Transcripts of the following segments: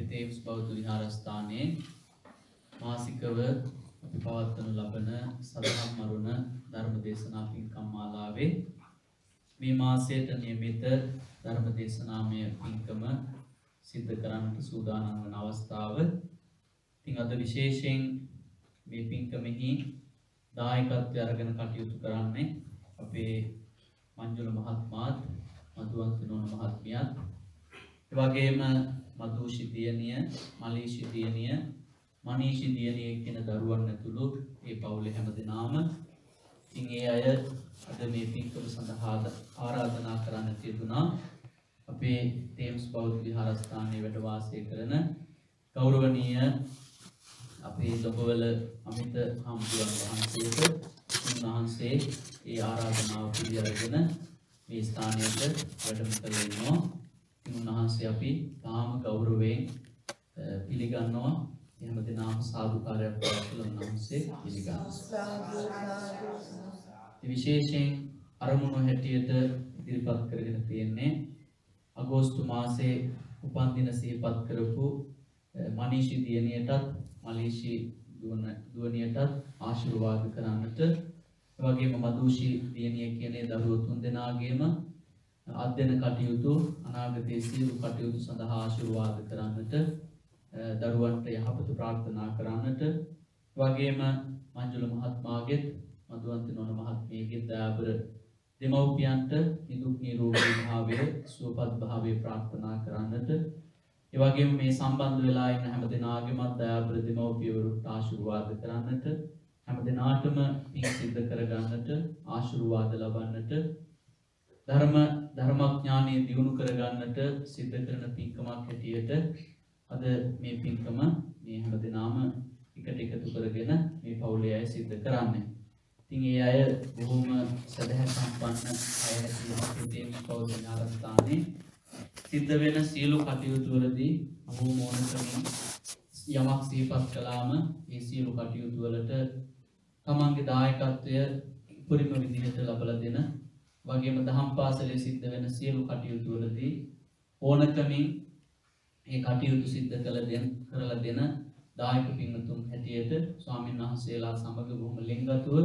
Thames බෞද්ධ විහාරස්ථානයේ මාසිකව අපි පවත්වනු ලබන සදහම් මරුණ ධර්ම දේශනා පින්කම් මාලාවේ මේ මාසයට නියමිත ධර්ම දේශනාමය පින්කම සිද්ධ කරන්නට සූදානම් වන අවස්ථාව. ඉතින් අද විශේෂයෙන් මේ පින්කමෙහි දායකත්වය අරගෙන කටයුතු කරන්නේ අපේ මංජුල මහත්මයාත් මధుවන්ති නෝන මහත්මියත් ඒ වගේම මధుෂි දියණිය, මලීෂි දියණිය, මනීෂි දියණිය කියන දරුවන් ඇතුළු මේ පවුලේ හැමදෙනාම ඉතින් ඒ අය අද මේ පින්කම සඳහා ආරාධනා කරන්න තිබුණා. අපේ තේම්ස් බෞද්ධ විහාරස්ථානයේ වැඩ වාසය කරන ගෞරවනීය අපේ දොබවල අමිත හාමුදුරන් වහන්සේට උන්වහන්සේ ඒ ආරාධනාව පිළිඅරගෙන මේ ස්ථානයට වැඩම කළ ඉන්නවා. උන්වහන්සේ අපි තාම ගෞරවයෙන් පිළිගන්නවා. එහෙම දෙනාම සාදුකාරයක් පවත්වලා උන්වහන්සේ පිළිගන්නවා. විශේෂයෙන් අරමුණු හැටියට ඉදිරිපත් කරගෙන තියෙන්නේ අගෝස්තු මාසයේ උපන් දින සිහිපත් කරපු මනීෂි දියණියටත් මලීෂි දුවණියටත් ආශිර්වාද කරන්නට, ඒ වගේම මధుෂි දියණිය කියන දරුවෝ තුන් දෙනාගේම අධ්‍යයන කටයුතු අනාගතයේ සියලු කටයුතු සඳහා ආශිර්වාද කරන්නට, දරුවන්ට යහපත ප්‍රාර්ථනා කරන්නට, ඒ වගේම මංජුල මහත්මයාගේ මధుවන්ති නෝන මහත්මියගේ දයාබර දෙමව්පියන්ට නිදුක් නිරෝගී භාවය සුවපත් භාවය ප්‍රාර්ථනා කරන්නට, ඒ වගේම මේ සම්බන්ධ වෙලා ඉන්න හැම දෙනාගේම දයාබර දෙමව්පියවරුන්ට ආශිර්වාද කරන්නට, හැම දෙනාටම පින් සිද්ධ කරගන්නට, ආශිර්වාද ලබන්නට, ධර්මඥානෙ දියුණු කරගන්නට සිද්ධ කරන පින්කමක් හැටියට අද මේ පින්කම මේ හැම දෙනාම එකට එකතු කරගෙන මේ පවුලේ අය සිද්ධ කරන්නේ. ඉතින් ඒ අය බොහොම සදහැ සම්පන්න අය හැටියට තේම්ස් බෞද්ධ විහාරස්ථානයේ සිද්ධ වෙන සියලු කටයුතු වලදී බොහොම ඕනකමින් යමක් සිහිපත් කළාම මේ සියලු කටයුතු වලට තමන්ගේ දායකත්වය උපරිම විදිහට ලබා දෙන, වගේම දහම් පාසලේ සිද්ධ වෙන සියලු කටයුතු වලදී ඕනකමින් මේ කටයුතු සිද්ධ කරලා දෙන දායක පින්වතුන් හැටියට ස්වාමීන් වහන්සේලා සමග බොහොම ලෙන්ගතුව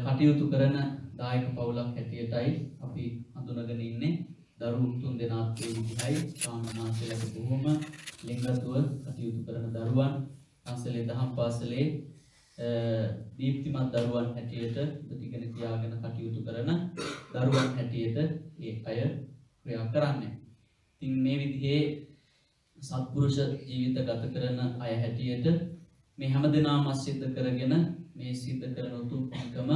කටයුතු කරන දායක පවුලක් හැටියටයි අපි හඳුනගෙන ඉන්නේ. දරුවෝ තුන් දෙනාත් ඒ විදිහයි ස්වාමීන් වහන්සේලාට බොහොම ලෙන්ගතුව කටයුතු කරන දරුවන්, පන්සලේ දහම් පාසලේ දීප්තිමත් දරුවන් හැටියට ප්‍රතිගෙන තියාගෙන කටයුතු කරන දරුවන් හැටියට ඒ අය ක්‍රියා කරන්නේ. ඉතින් මේ විදිහේ සත්පුරුෂ ජීවිත ගත කරන අය හැටියට මේ හැමදෙනාම සිද්ධ කරගෙන මේ සිද්ධ කරන උතුම් පින්කම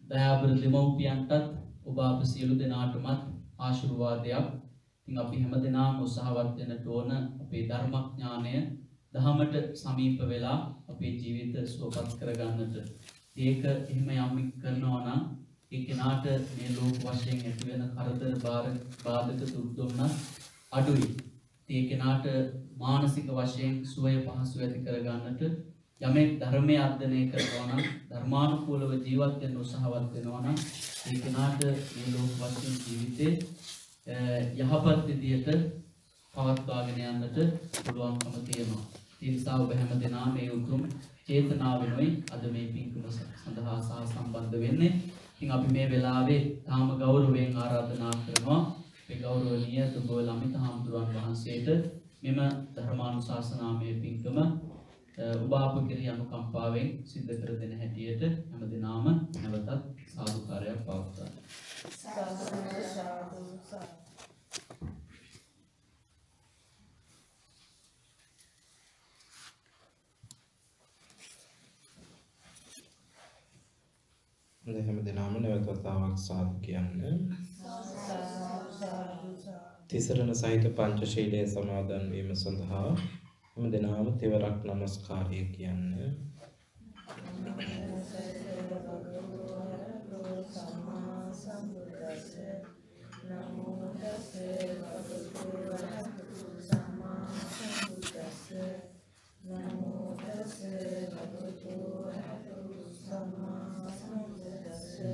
දයාබර දෙමව්පියන්ටත් ඔබ අප සියලු දෙනාටමත් ආශිර්වාදයක්. ඉතින් අපි හැමදෙනාම උත්සාහවත් වෙන්න ඕන අපේ ධර්මඥානය දහමට සමීප වෙලා අපේ ජීවිත සුවපත් කරගන්නට. ඒක එහෙම යම් කරනවා නම් ඒ කෙනාට මේ ලෝක වශයෙන් ඇති වෙන කරදර බාධක දුක් දුන්නත් අඩුයි. ඒ කෙනාට මානසික වශයෙන් සුවය පහසු ඇති කරගන්නට යමෙක් ධර්මයේ අධ්‍යයනය කරනවා නම්, ධර්මානුකූලව ජීවත් වෙන්න උත්සාහවත් වෙනවා නම් ඒ කෙනාට මේ ලෝක වශයෙන් ජීවිතේ යහපත් විදියට පවත්වාගෙන යන්නට පුළුවන්කම තියෙනවා. ඒ නිසා ඔබ හැම දෙනාම මේ උතුම් චේතනාවෙනුයි අද මේ පින්කම සඳහා සම්බන්ධ වෙන්නේ. ඉතින් අපි මේ වෙලාවේ තාම ගෞරවයෙන් ආරාධනා කරනවා මේ ගෞරවනීය දුබෝල අමිත හාමුදුරන් වහන්සේට මෙම ධර්මානුශාසනාමය පින්කම ඔබ අප කෙරෙහි අනුකම්පාවෙන් සිද්ධ කර දෙන හැටියට හැම දෙනාම නැවතත් සාදුකාරයක් පවත්වනවා. හැම දෙනාම නැවතතාවක් සාදු කියන්නේ. තිසරණ සහිත පංචශීලයේ සමාදන් වීම සඳහා හැම දෙනාම තෙවරක් නමස්කාරය කියන්නේ.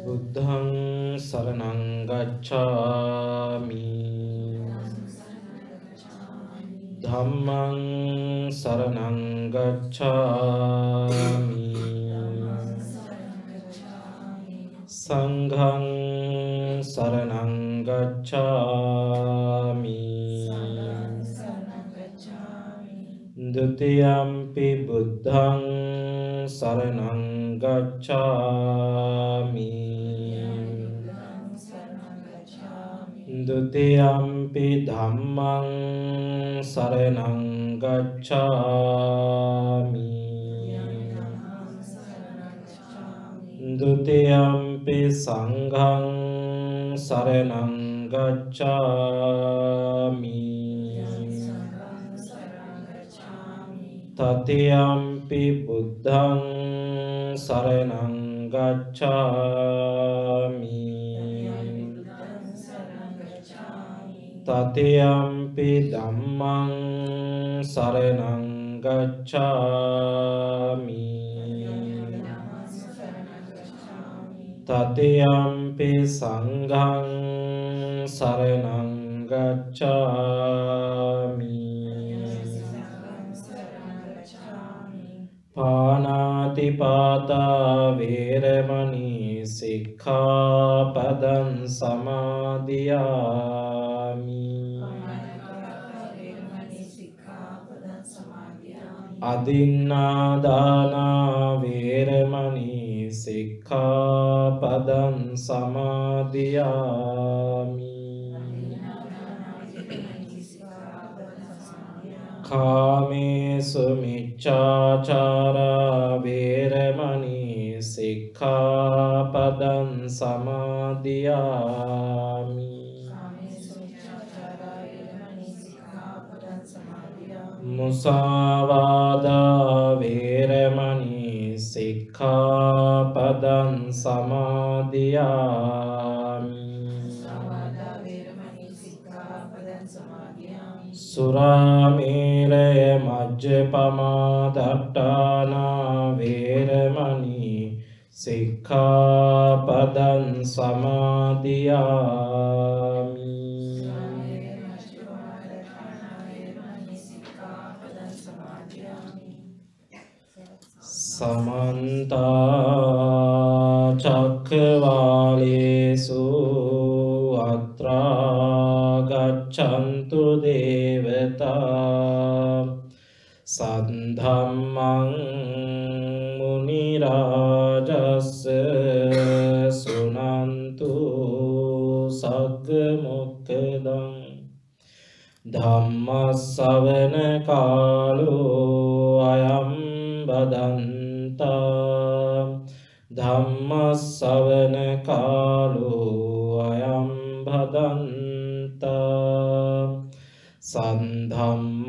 බුද්ධං සරණං ගච්ඡාමි ධම්මං සරණං ගච්ඡාමි සංඝං සරණං ගච්ඡාමි ဒုတိယံ පි බුද්ධං සරණං ගච්ඡාමි ဒုတိယံ පි ධම්මං සරණං ගච්ඡාමි ဒုတိယံ පි සංඝං සරණං ගච්ඡාමි တတိယံ පි බුද්ධං සරණං ගච්ඡාමි တတိယံ පි ධම්මං සරණං ගච්ඡාමි တတိယံ පි සංඝං සරණං ගච්ඡාමි ပါဏာတိပါตา වේරමණී සික්ඛාපදං සමාදියාමි อดินนาดานาเวรมณีสิกขาปดังสมาธิยามิคาเมสุมิจฉาจาราเวรมณีสิกขาปดังสมาธิยามิ มุสาวาทาเวรมณีสิกขาปดังสมาธิยามิ สุราเมรัยมัจจปมาดัฏฐานาเวรมณีสิกขาปดังสมาธิยามิ समन्ता चक्रवालेषु अत्रा गच्छन्तु देवता सद्धम्मं मुनिराजस्य शृण्वन्तु सद्मुक्तदं धम्मश्रवण कालो अयं बदन्ता धम्मश्रवण कालो अयं बदन्ता सद्धम्मश्रवण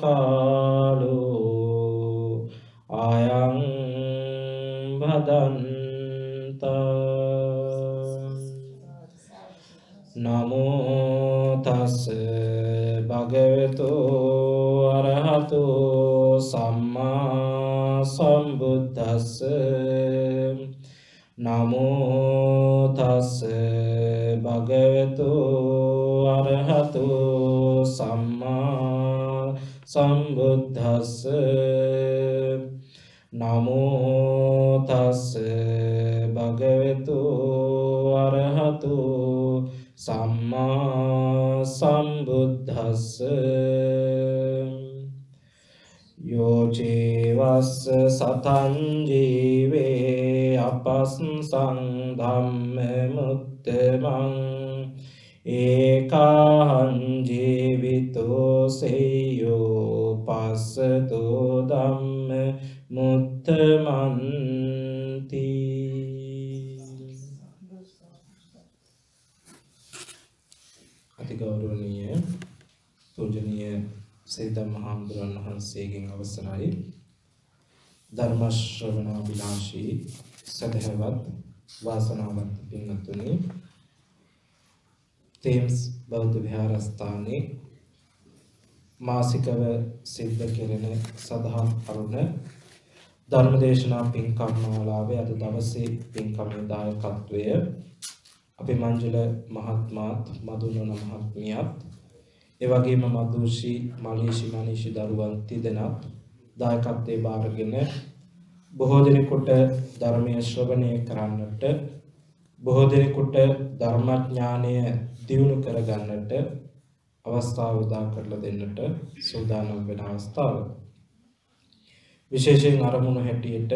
कालो अयं बदन्ता नमो तस्स भगवतो अरहतो सम्मा सम्बुद्धस्स नमो तस्स भगवतो अरहतो सम्मा सम्बुद्धस्स नमो तस्स भगवतो अरहतो सम्मा सम्बुद्धस्स यो जीवस्स सतं जीवे अपस्सं धम्ममुत्तमं एकाहं जीवितो सेयो पස්සतो ධම්මමුත්තමන්ති අතිගෞරවනීය පූජනීය සිද්ධාර්ථ මහඳුරන් වහන්සේගෙන් අවසරයි ධර්ම ශ්‍රවණාභිලාෂී සදහවත් වාසනාවන්ත පින්වත්නි තේම්ස් බෞද්ධ විහාරස්ථානයේ මාසිකව සිද්ධ කෙරෙන සදහම් කරුණ ධර්මදේශනා පින්කම් මාලාවේ අද දවසේ පින්කමේ දායකත්වය අපේ මංජුල මහත්මයාත් මදුනන මහත්මියත් ඒ වගේම මදුෂි මලීෂි මනීෂි දරුවන් තිදෙනා දායකත්වයේ බාරගෙන බොහෝ දෙනෙකුට ධර්මයේ ශ්‍රවණය කරන්නට බොහෝ දෙනෙකුට ධර්මඥානය දියුණු කරගන්නට අවස්ථාව උදා කරලා දෙන්නට සූදානම් වෙන අවස්ථාව. විශේෂයෙන් අරමුණු හැටියට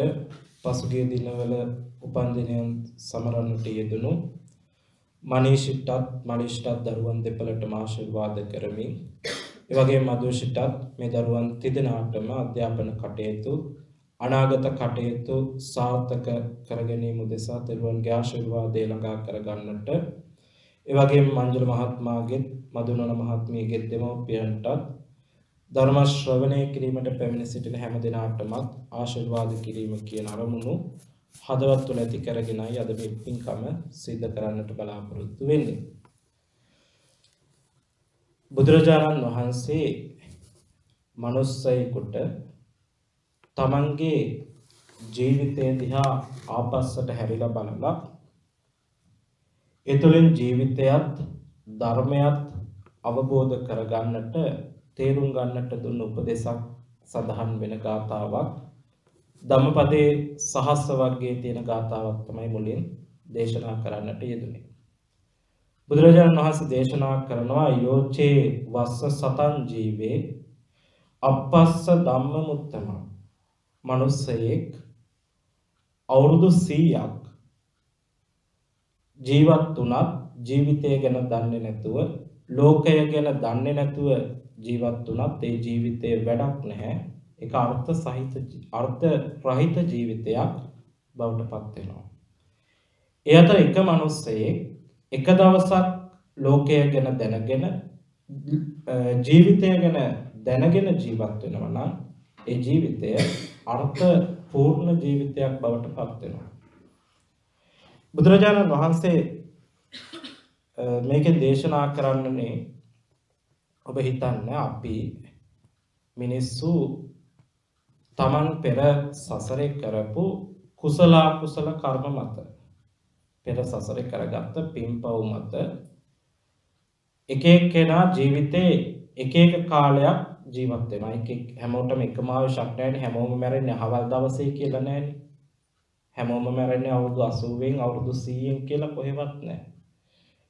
පසුගිය දිනවල උපන්දිනයන් සමරන්නට යෙදුණු මනීෂිටත් මලීෂිටත් දරුවන් දෙපළටම ආශිර්වාද කරමින් ඒ වගේම මදුෂිටත් මේ දරුවන් තිදෙනාටම අධ්‍යාපන කටයුතු අනාගත කටයුතු සාර්ථක කර ගැනීම උදෙසා දරුවන්ගේ ආශිර්වාදය ළඟා කරගන්නට ඒ වගේම මංජල මහත්මයාගේ මදුනන මහත්මියගේ දෙමව්පියන්ටත් ධර්ම ශ්‍රවණය කිරීමට පැමිණ සිටින හැම දිනාටම ආශිර්වාද කිරීම කියන අරමුණු හදවත් තුළ ඇති කරගෙනයි අද මේ පින්කම සිද්ධ කරන්නට බලාපොරොත්තු වෙන්නේ. බුදුරජාණන් වහන්සේ මනුස්සයෙකුට තමන්ගේ ජීවිතය දිහා ආපස්සට හැරිලා බලලා එතුළින් ජීවිතයත් ධර්මයත් අවබෝධ කරගන්නට තේරුම් ගන්නට දුන්න උපදේශක් සඳහන් වෙන ගාථාවක් ධම්මපදයේ සහස්ස වර්ගයේ තියෙන ගාථාවක් තමයි මුලින් දේශනා කරන්නට යෙදුනේ. බුදුරජාණන් වහන්සේ දේශනා කරනවා යෝචේ වස්ස සතං ජීවේ අපස්ස ධම්මමුත්තම මනුස්සයෙක් අවුරුදු 100ක් ජීවත් වුණත් ජීවිතය ගැන දන්නේ නැතුව ලෝකය ගැන දන්නේ නැතුව ජීවත් වුණත් ඒ ජීවිතේ වැඩක් නැහැ. ඒක අර්ථ රහිත ජීවිතයක් බවට පත් වෙනවා. ඒ අතර එක මිනිස්සෙක් එක දවසක් ලෝකය ගැන දැනගෙන ජීවිතය ගැන දැනගෙන ජීවත් වෙනවා නම් ඒ ජීවිතය අර්ථ පූර්ණ ජීවිතයක් බවට පත් වෙනවා. බුදුරජාණන් වහන්සේ මේකේ දේශනා කරන්නේ ඔබ හිතන්න අපි මිනිස්සු තමන් පෙර සසරේ කරපු කුසල අකුසල කර්ම මත පෙර සසරේ කරගත්ත පින්පව් මත එක එක්කෙනා ජීවිතේ එක එක කාලයක් ජීවත් වෙනවා. හැමෝටම එකම ආයුෂක් නැහැනේ. හැමෝම මැරෙන්නේ අහවල් දවසේ කියලා නැහැනේ. හැමෝම මැරෙන්නේ අවුරුදු 80න් අවුරුදු 100න් කියලා කොහෙවත් නැහැ.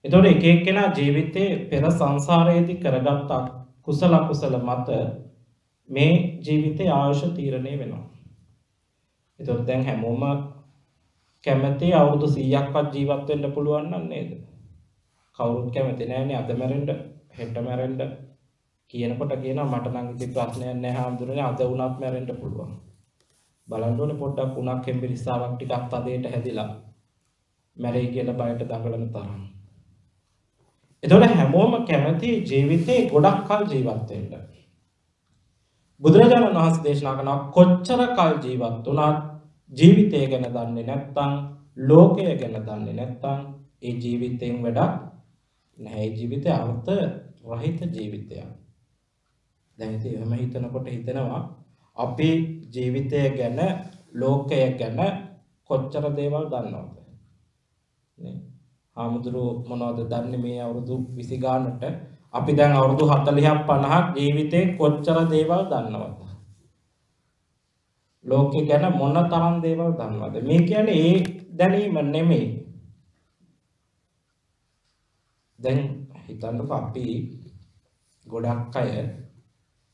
එතකොට එක එක්කෙනා ජීවිතේ පෙර සංසාරයේදී කරගත් කුසල අකුසල මත මේ ජීවිතයේ ආයුෂ තීරණය වෙනවා. එතකොට දැන් හැමෝම කැමති අවුරුදු 100ක්වත් ජීවත් වෙන්න පුළුවන් නම් නේද? කවුරුත් කැමති නැහැනේ අද මැරෙන්න හෙට මැරෙන්න කියනකොට කියනවා මට නම් ඉතින් ප්‍රශ්නයක් නැහැ හාමුදුරනේ අද වුණත් මැරෙන්න පුළුවන්. බලන්න ඕනේ පොඩ්ඩක් උණක් හෙම්බිරිස්සාවක් ටිකක් තදේට හැදිලා මැරෙයි කියලා බයට දඟලන තරම්. එතකොට හැමෝම කැමති ජීවිතේ ගොඩක් කල් ජීවත් වෙන්න. බුදුරජාණන් වහන්සේ දේශනා කරනවා කොච්චර කල් ජීවත් වුණත් ජීවිතය ගැන දන්නේ නැත්නම් ලෝකය ගැන දන්නේ නැත්නම් ඒ ජීවිතයෙන් වැඩක් නැහැ. ඒ ජීවිතය අර්ථ රහිත ජීවිතයක්. දැන් ඉතින් එහෙම හිතනකොට හිතෙනවා අපි ජීවිතය ගැන ලෝකය ගැන කොච්චර දේවල් දන්නවද නේ? ආමුදුරු මොනවද දන්නේ මේ අවුරුදු 20 ගානට අපි දැන් අවුරුදු 40ක් 50ක් ජීවිතේ කොච්චර දේවල් දන්නවද? ලෝකේ ගැන මොන තරම් දේවල් දන්නවද? මේ කියන්නේ ඒ දැනීම නෙමෙයි. දැන් හිතන්නකෝ අපි ගොඩක් අය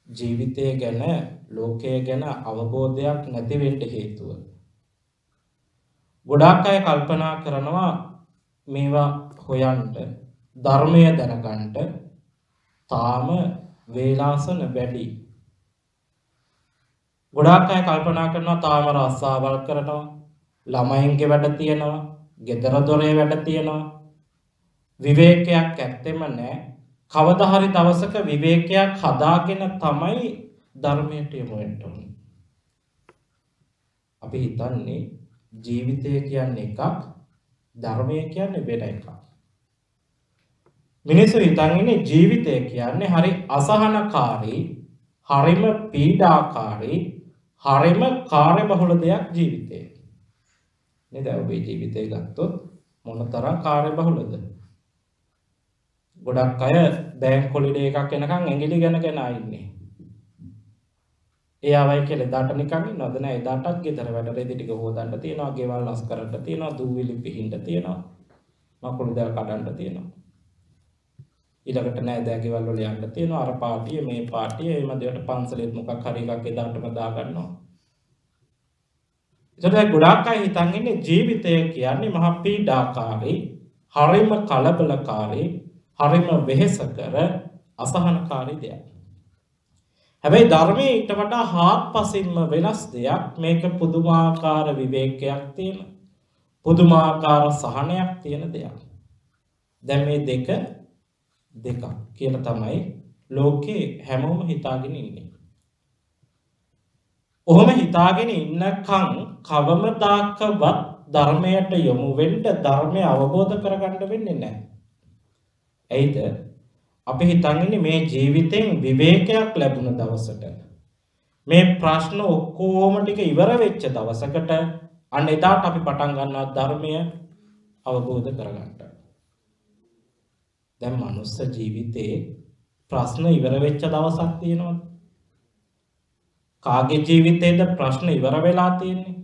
ජීවිතය ගැන ලෝකය ගැන අවබෝධයක් නැති වෙන්න හේතුව. ගොඩක් අය කල්පනා කරනවා මේවා හොයන්න ධර්මය දැනගන්න තාම වේලාසන වැඩි. ගොඩක් අය කල්පනා කරනවා තාම රස්සාවල් කරනවා, ළමයින්ගේ වැඩ තියෙනවා, ගෙදර දොරේ වැඩ තියෙනවා. විවේකයක් ඇත්තෙම නැහැ. කවදා හරි දවසක විවේකයක් හදාගෙන තමයි ධර්මයට යොමු වෙන්න ඕනේ. අපි හිතන්නේ ජීවිතය කියන්නේ එකක්, ධර්මය කියන්නේ වෙන එකක්. මිනිස්සු හිතන්නේ ජීවිතය කියන්නේ හරි අසහනකාරී, හරිම පීඩාකාරී, හරිම කාර්යබහුල දෙයක් ජීවිතය. නේද? ඔබේ ජීවිතය ගත්තොත් මොනතරම් කාර්යබහුලද? ගොඩක් අය බෑන්ක් හොලිඩේ එකක් එනකන් ඇඟිලි ගැන ඉන්නේ. ඒ ආවයි කියලා එදාට නිකන් ඉන්නවද නැහැ. එදාටත් ගෙදර වැඩ රෙදි ටික හොදන්න තියෙනවා, ගෙවල් අස් කරන්න තියෙනවා, දූවිලි පිහින්න තියෙනවා, මකුළු දැල් කඩන්න තියෙනවා. ඊළඟට නෑ දැන් ගෙවල් වල යන්න තියෙනවා, අර පාටිය මේ පාටිය එහෙම දෙයට පන්සලෙත් මොකක් හරි එකක් එදාටම දා ගන්නවා. ඒකට ගොඩාක් අය හිතන් ඉන්නේ ජීවිතය කියන්නේ මහා පීඩාකාරී, හරිම කලබලකාරී, හරිම වෙහෙසකර අසහනකාරී දෙයක්. හැබැයි ධර්මයේ ඊට වඩා හාත්පසින්ම වෙනස් දෙයක්. මේක පුදුමාකාර විවේකයක් තියෙන, පුදුමාකාර සහනයක් තියෙන දෙයක්. දැන් මේ දෙකක් කියලා තමයි ලෝකේ හැමෝම හිතාගෙන ඉන්නේ. ඔහොම හිතාගෙන ඉන්නකම් කවමදාකවත් ධර්මයට යොමු වෙන්න, ධර්මය අවබෝධ කරගන්න වෙන්නේ නැහැ. ඇයිද? අපි හිතන් ඉන්නේ මේ ජීවිතෙන් විවේකයක් ලැබුණ දවසට, මේ ප්‍රශ්න ඔක්කොම ටික ඉවර වෙච්ච දවසකට අන්න එදාට අපි පටන් ගන්නවා ධර්මය අවබෝධ කරගන්න. දැන් මනුස්ස ජීවිතේ ප්‍රශ්න ඉවර වෙච්ච දවසක් තියෙනවද? කාගේ ජීවිතේද ප්‍රශ්න ඉවර වෙලා තියෙන්නේ?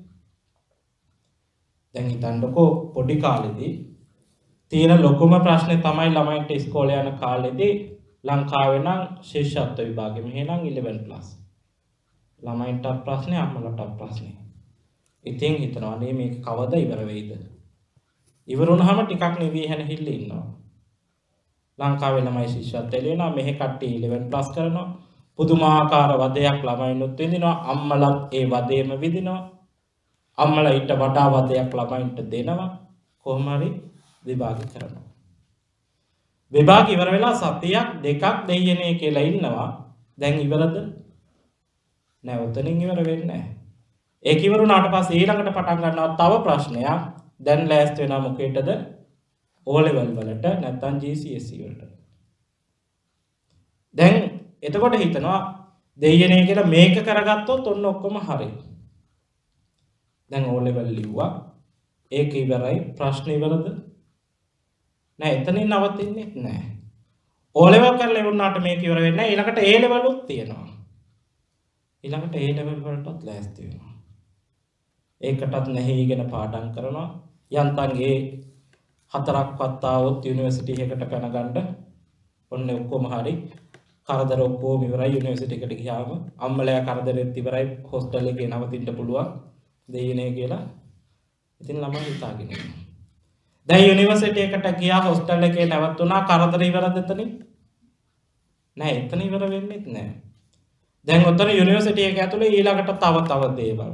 දැන් හිතන්නකෝ පොඩි කාලෙදී තියෙන ලොකුම ප්‍රශ්නේ තමයි ළමයින්ට ඉස්කෝලේ යන කාලෙදී ලංකාවේ නම් ශිෂ්‍යත්ව විභාගෙ මෙහෙ නම් 11+. ළමයින්ට ප්‍රශ්නේ, අම්මලට ප්‍රශ්නේ. ඉතින් හිතනවා නේ මේක කවද ඉවර වෙයිද? ඉවර වුණාම ටිකක් නිවි හැන හිල්ල ඉන්නවා. ලංකාවේ ළමයි ශිෂ්‍යත්වය වෙනවා, මෙහෙ කට්ටිය 11+ කරනවා. පුදුමාකාර වදයක් ළමයින්ුත් විඳිනවා, අම්මලත් ඒ වදේම විඳිනවා. අම්මලා ඊට වඩා වදයක් ළමයින්ට දෙනවා. කොහොම හරි විභාග කරනවා. විභාග ඉවර වෙලා සතියක් දෙකක් දෙයියනේ කියලා ඉන්නවා. දැන් ඉවරද? නෑ, උතනින් ඉවර වෙන්නේ නෑ. ඒක ඉවර වුණාට පස්සේ ඊළඟට පටන් ගන්නවා තව ප්‍රශ්නයක්. දැන් ලෑස්ති වෙනවා මොකේටද? O level වලට නැත්නම් GCSE වලට. දැන් එතකොට හිතනවා දෙයියනේ කියලා මේක කරගත්තොත් ඔන්න ඔක්කොම හරි. දැන් O level ලිව්වා. ඒක ඉවරයි. ප්‍රශ්න ඉවරද? නෑ, එතනින් නවතින්නේ නෑ. O level කරලා ඉවරනාට මේක ඉවර වෙන්නේ නෑ. ඊළඟට A level උත් තියෙනවා. ඊළඟට A level වලටත් ලෑස්ති වෙනවා. ඒකටත් නැහිගෙන පාඩම් කරනවා. යන්තම්ගේ 4ක්වත් ආවොත් යුනිවර්සිටි එකකට කනගන්න ඔන්න ඔක්කොම හරි. කරදර ඔක්කොම ඉවරයි. යුනිවර්සිටි එකට ගියාම අම්මලා කරදරෙත් ඉවරයි. හොස්ටල් එකේ නවතින්න පුළුවන් දෙයිනේ කියලා. ඉතින් ළමයි හිතාගෙන ඉන්නවා. දැන් යුනිවර්සිටි එකට ගියා, හොස්ටල් එකේ නැවතුණා, කරදර ඉවරද එතනින්? නෑ, එතන ඉවර වෙන්නේත් නෑ. දැන් ඔතන යුනිවර්සිටි එක ඇතුලේ ඊළඟට තව දේවල්.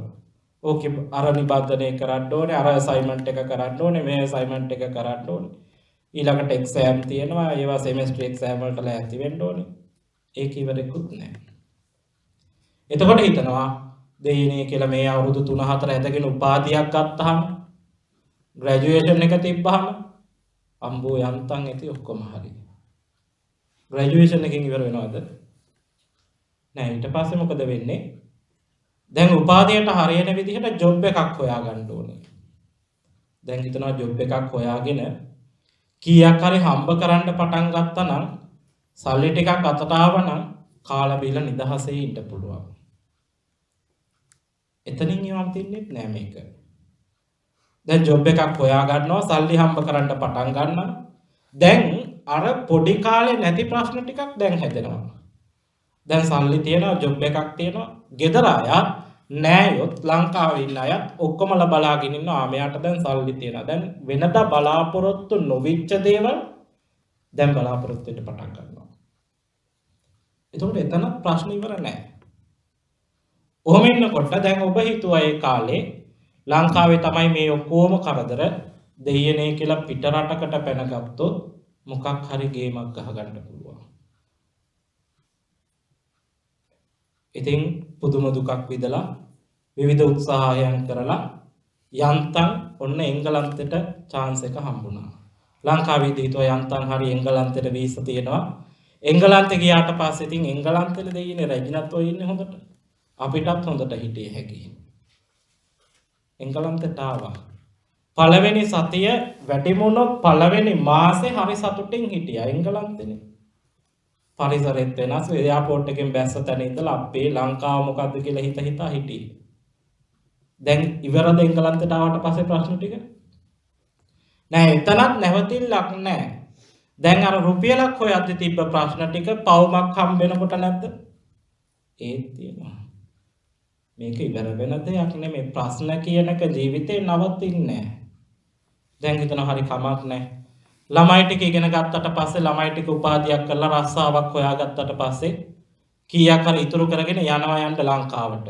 ඕකේ අර නිබන්ධනය කරන්න ඕනේ, අර අසයින්මන්ට් එක කරන්න ඕනේ, මේ අසයින්මන්ට් එක කරන්න ඕනේ. ඊළඟට එක්සෑම් තියෙනවා, ඒවා සෙමෙස්ටර් එක්සෑම් වලට ලෑස්ති වෙන්න ඕනේ. ඒක ඉවරෙකුත් නෑ. එතකොට හිතනවා දෙයිනේ කියලා මේ අවුරුදු 3-4 ඇදගෙන උපාධියක් ගත්තාම, ග්‍රැජුවේෂන් එක තිබ්බහම අම්බෝ යන්තම් ඇති ඔක්කොම හරි. ග්‍රැජුවේෂන් එකෙන් ඉවර වෙනවද? නෑ. ඊට පස්සේ මොකද වෙන්නේ? දැන් උපාධියට හරියන විදිහට ජොබ් එකක් හොයාගන්න ඕනේ. දැන් හිතනවා ජොබ් එකක් හොයාගෙන කීයක් හරි හම්බ කරන්න පටන් ගත්තා නම්, සල්ලි ටිකක් අතට ආවනම් කාලා බීලා නිදහසේ ඉන්න පුළුවන්. එතනින් ඉවම් තින්නේ නෑ මේක. දැන් ජොබ් එකක් හොයා ගන්නවා, සල්ලි හම්බ කරන්න පටන් ගන්නවා. දැන් අර පොඩි කාලේ නැති ප්‍රශ්න ටිකක් දැන් හැදෙනවා. දැන් සල්ලි තියෙනවා, ජොබ් එකක් තියෙනවා. ගෙදර අය නෑයොත් ලංකාවේ ඉන්න අය ඔක්කොමලා බලාගෙන ඉන්නවා. මෙයාට දැන් සල්ලි තියෙනවා. දැන් වෙනදා බලාපොරොත්තු නොවිච්ච දේවල් දැන් බලාපොරොත්තු වෙන්න පටන් ගන්නවා. එතකොට එතන ප්‍රශ්න ඉවර නෑ. ඔහොම ඉන්නකොට දැන් ඔබ හිතුවා ඒ කාලේ ලංකාවේ තමයි මේ ඔක්කොම කරදර, දෙයියනේ කියලා පිට රටකට පැනගත්තොත් මොකක් හරි ගේමක් ගහගන්න පුළුවන්. ඉතින් පුදුම දුකක් විඳලා විවිධ උත්සාහයන් කරලා යන්තම් ඔන්න එංගලන්තෙට chance එක හම්බුණා. ලංකාවේදී හිතුවා යන්තම් හරි එංගලන්තෙට වීසා තියෙනවා. එංගලන්තේ ගියාට පස්සේ ඉතින් එංගලන්තෙල දෙයියනේ රැජිනත් ඔය ඉන්නේ හොඳට. අපිටත් හොඳට හිටියේ හැකි. එංගලන්තෙට ආවා. පළවෙනි සතිය වැඩිමුණොත් පළවෙනි මාසේ හරි සතුටින් හිටියා එංගලන්තේ. පරිසරෙත් වෙනස් එයාපෝට් එකෙන් බැස්ස තැන ඉඳලා අපේ ලංකාව මොකද්ද කියලා හිතා හිටියේ. දැන් ඉවරද එංගලන්තයට ආවට පස්සේ ප්‍රශ්න ටික? නෑ එතනත් නැවතිල්ලක් නෑ. දැන් අර රුපියලක් හොයද්දි තිබ්බ ප්‍රශ්න ටික පවුමක් හම්බ වෙනකොට නැද්ද? ඒත් තියෙනවා. මේක ඉවර වෙන දෙයක් නෙමෙයි. ප්‍රශ්න කියන එක ජීවිතේ නවතින්නේ නෑ. දැන් හිතන හරි කමක් නෑ. ළමයි ටික ඉගෙන ගත්තට පස්සේ ළමයි ටික උපාධියක් කරලා රස්සාවක් හොයාගත්තට පස්සේ කීයක් හරි ඉතුරු කරගෙන යනවා යන්න ලංකාවට.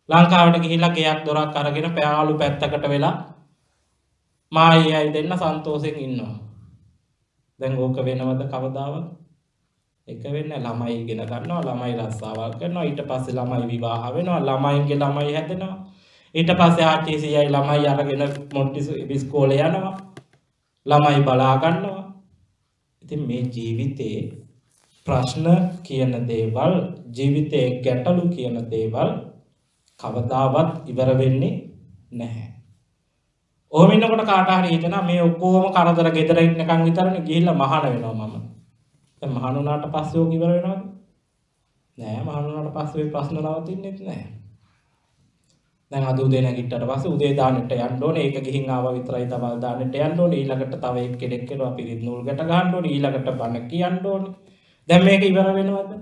ලංකාවට ගිහිල්ලා ගෙයක් දොරක් අරගෙන පෑලු පැත්තකට වෙලා මායියයි දෙන්න සන්තෝෂෙන් ඉන්නවා. දැන් ඕක වෙනවද කවදාවත්? එක වෙන්නේ ළමයි ඉගෙන ගන්නවා, ළමයි රස්සාවල් කරනවා, ඊට පස්සේ ළමයි විවාහ වෙනවා, ළමයින්ගේ ළමයි හැදෙනවා. ඊට පස්සේ ආර්ටිසියයි ළමයි අරගෙන මොන්ටිසෝරි ඉස්කෝලේ යනවා. ළමයි බලා ගන්නවා. ඉතින් මේ ජීවිතේ ප්‍රශ්න කියන දේවල්, ජීවිතේ ගැටලු කියන දේවල් කවදාවත් ඉවර වෙන්නේ නැහැ. ඔහොම ඉන්නකොට කාට හරි හිතනවා මේ ඔක්කොම කරදර ගෙදර ඉන්නකන් විතරනේ ගිහිල්ලා මහාන වෙනවා මම. දැන් මහාන වුණාට පස්සේ ඕක ඉවර වෙනවද? නෑ මහාන වුණාට පස්සේ මේ ප්‍රශ්න නවතින්නේත් නෑ. දැන් අද උදේ නැගිට්ටට පස්සේ උදේ දානෙට යන්න ඕනේ. ඒක ගිහින් ආවා විතරයි තමයි දානෙට යන්න ඕනේ. ඊළඟට තව එක්කෙනෙක් කෙනවා පිරිත් නූල් ගැට ගන්න ඕනේ. ඊළඟට බණ කියන්න ඕනේ. දැන් මේක ඉවර වෙනවද?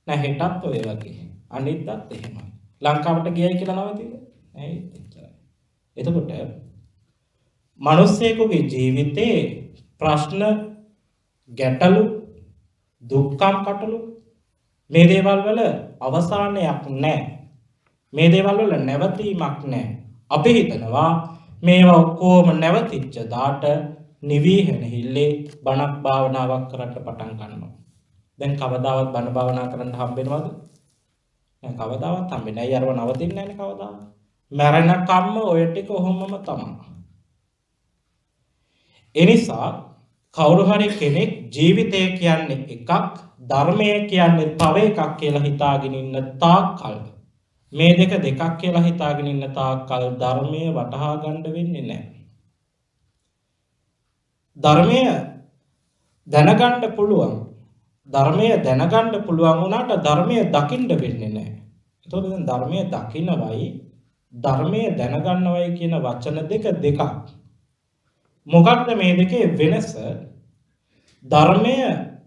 නෑ හෙටත් ඔය වගේ. අනිද්දාත් එහෙමයි. ලංකාවට ගියයි කියලා නවතිද? නෑ එච්චරයි. එතකොට මිනිස්සෙකුගේ ජීවිතේ ප්‍රශ්න, ගැටලු, දුක්ඛම් කටළු මේ දේවල් වල අවසානයක් නැහැ. මේ දේවල් වල නැවතීමක් නැහැ. අපි හිතනවා මේවා ඔක්කොම නැවතිච්ච දාට නිවිහෙන හිල්ලේ බණක් භාවනාවක් කරන්න පටන් ගන්නවා. දැන් කවදාවත් බණ භාවනා කරන්න හම්බෙනවද? දැන් කවදාවත් හම්බෙන්නේ නැහැ. අරව නවතින්නේ නැහැ නේ කවදාවත්. මරණකම්ම ඔය ටික ඔහොමම තමයි. එනිසා කවුරු හරි කෙනෙක් ජීවිතය කියන්නේ එකක්, ධර්මය කියන්නේ තව එකක් කියලා හිතාගෙන ඉන්න තාක්කල්, මේ දෙක දෙකක් කියලා හිතාගෙන ඉන්න තාක්කල් ධර්මය වටහා ගන්න වෙන්නේ නැහැ. ධර්මය දැනගන්න පුළුවන්. ධර්මය දැනගන්න පුළුවන් වුණාට ධර්මය දකින්න වෙන්නේ නැහැ. ඒතකොට දැන් ධර්මය දකින්නවයි ධර්මය දැනගන්නවයි කියන වචන දෙකක්. මොකක්ද මේ දෙකේ වෙනස? ධර්මය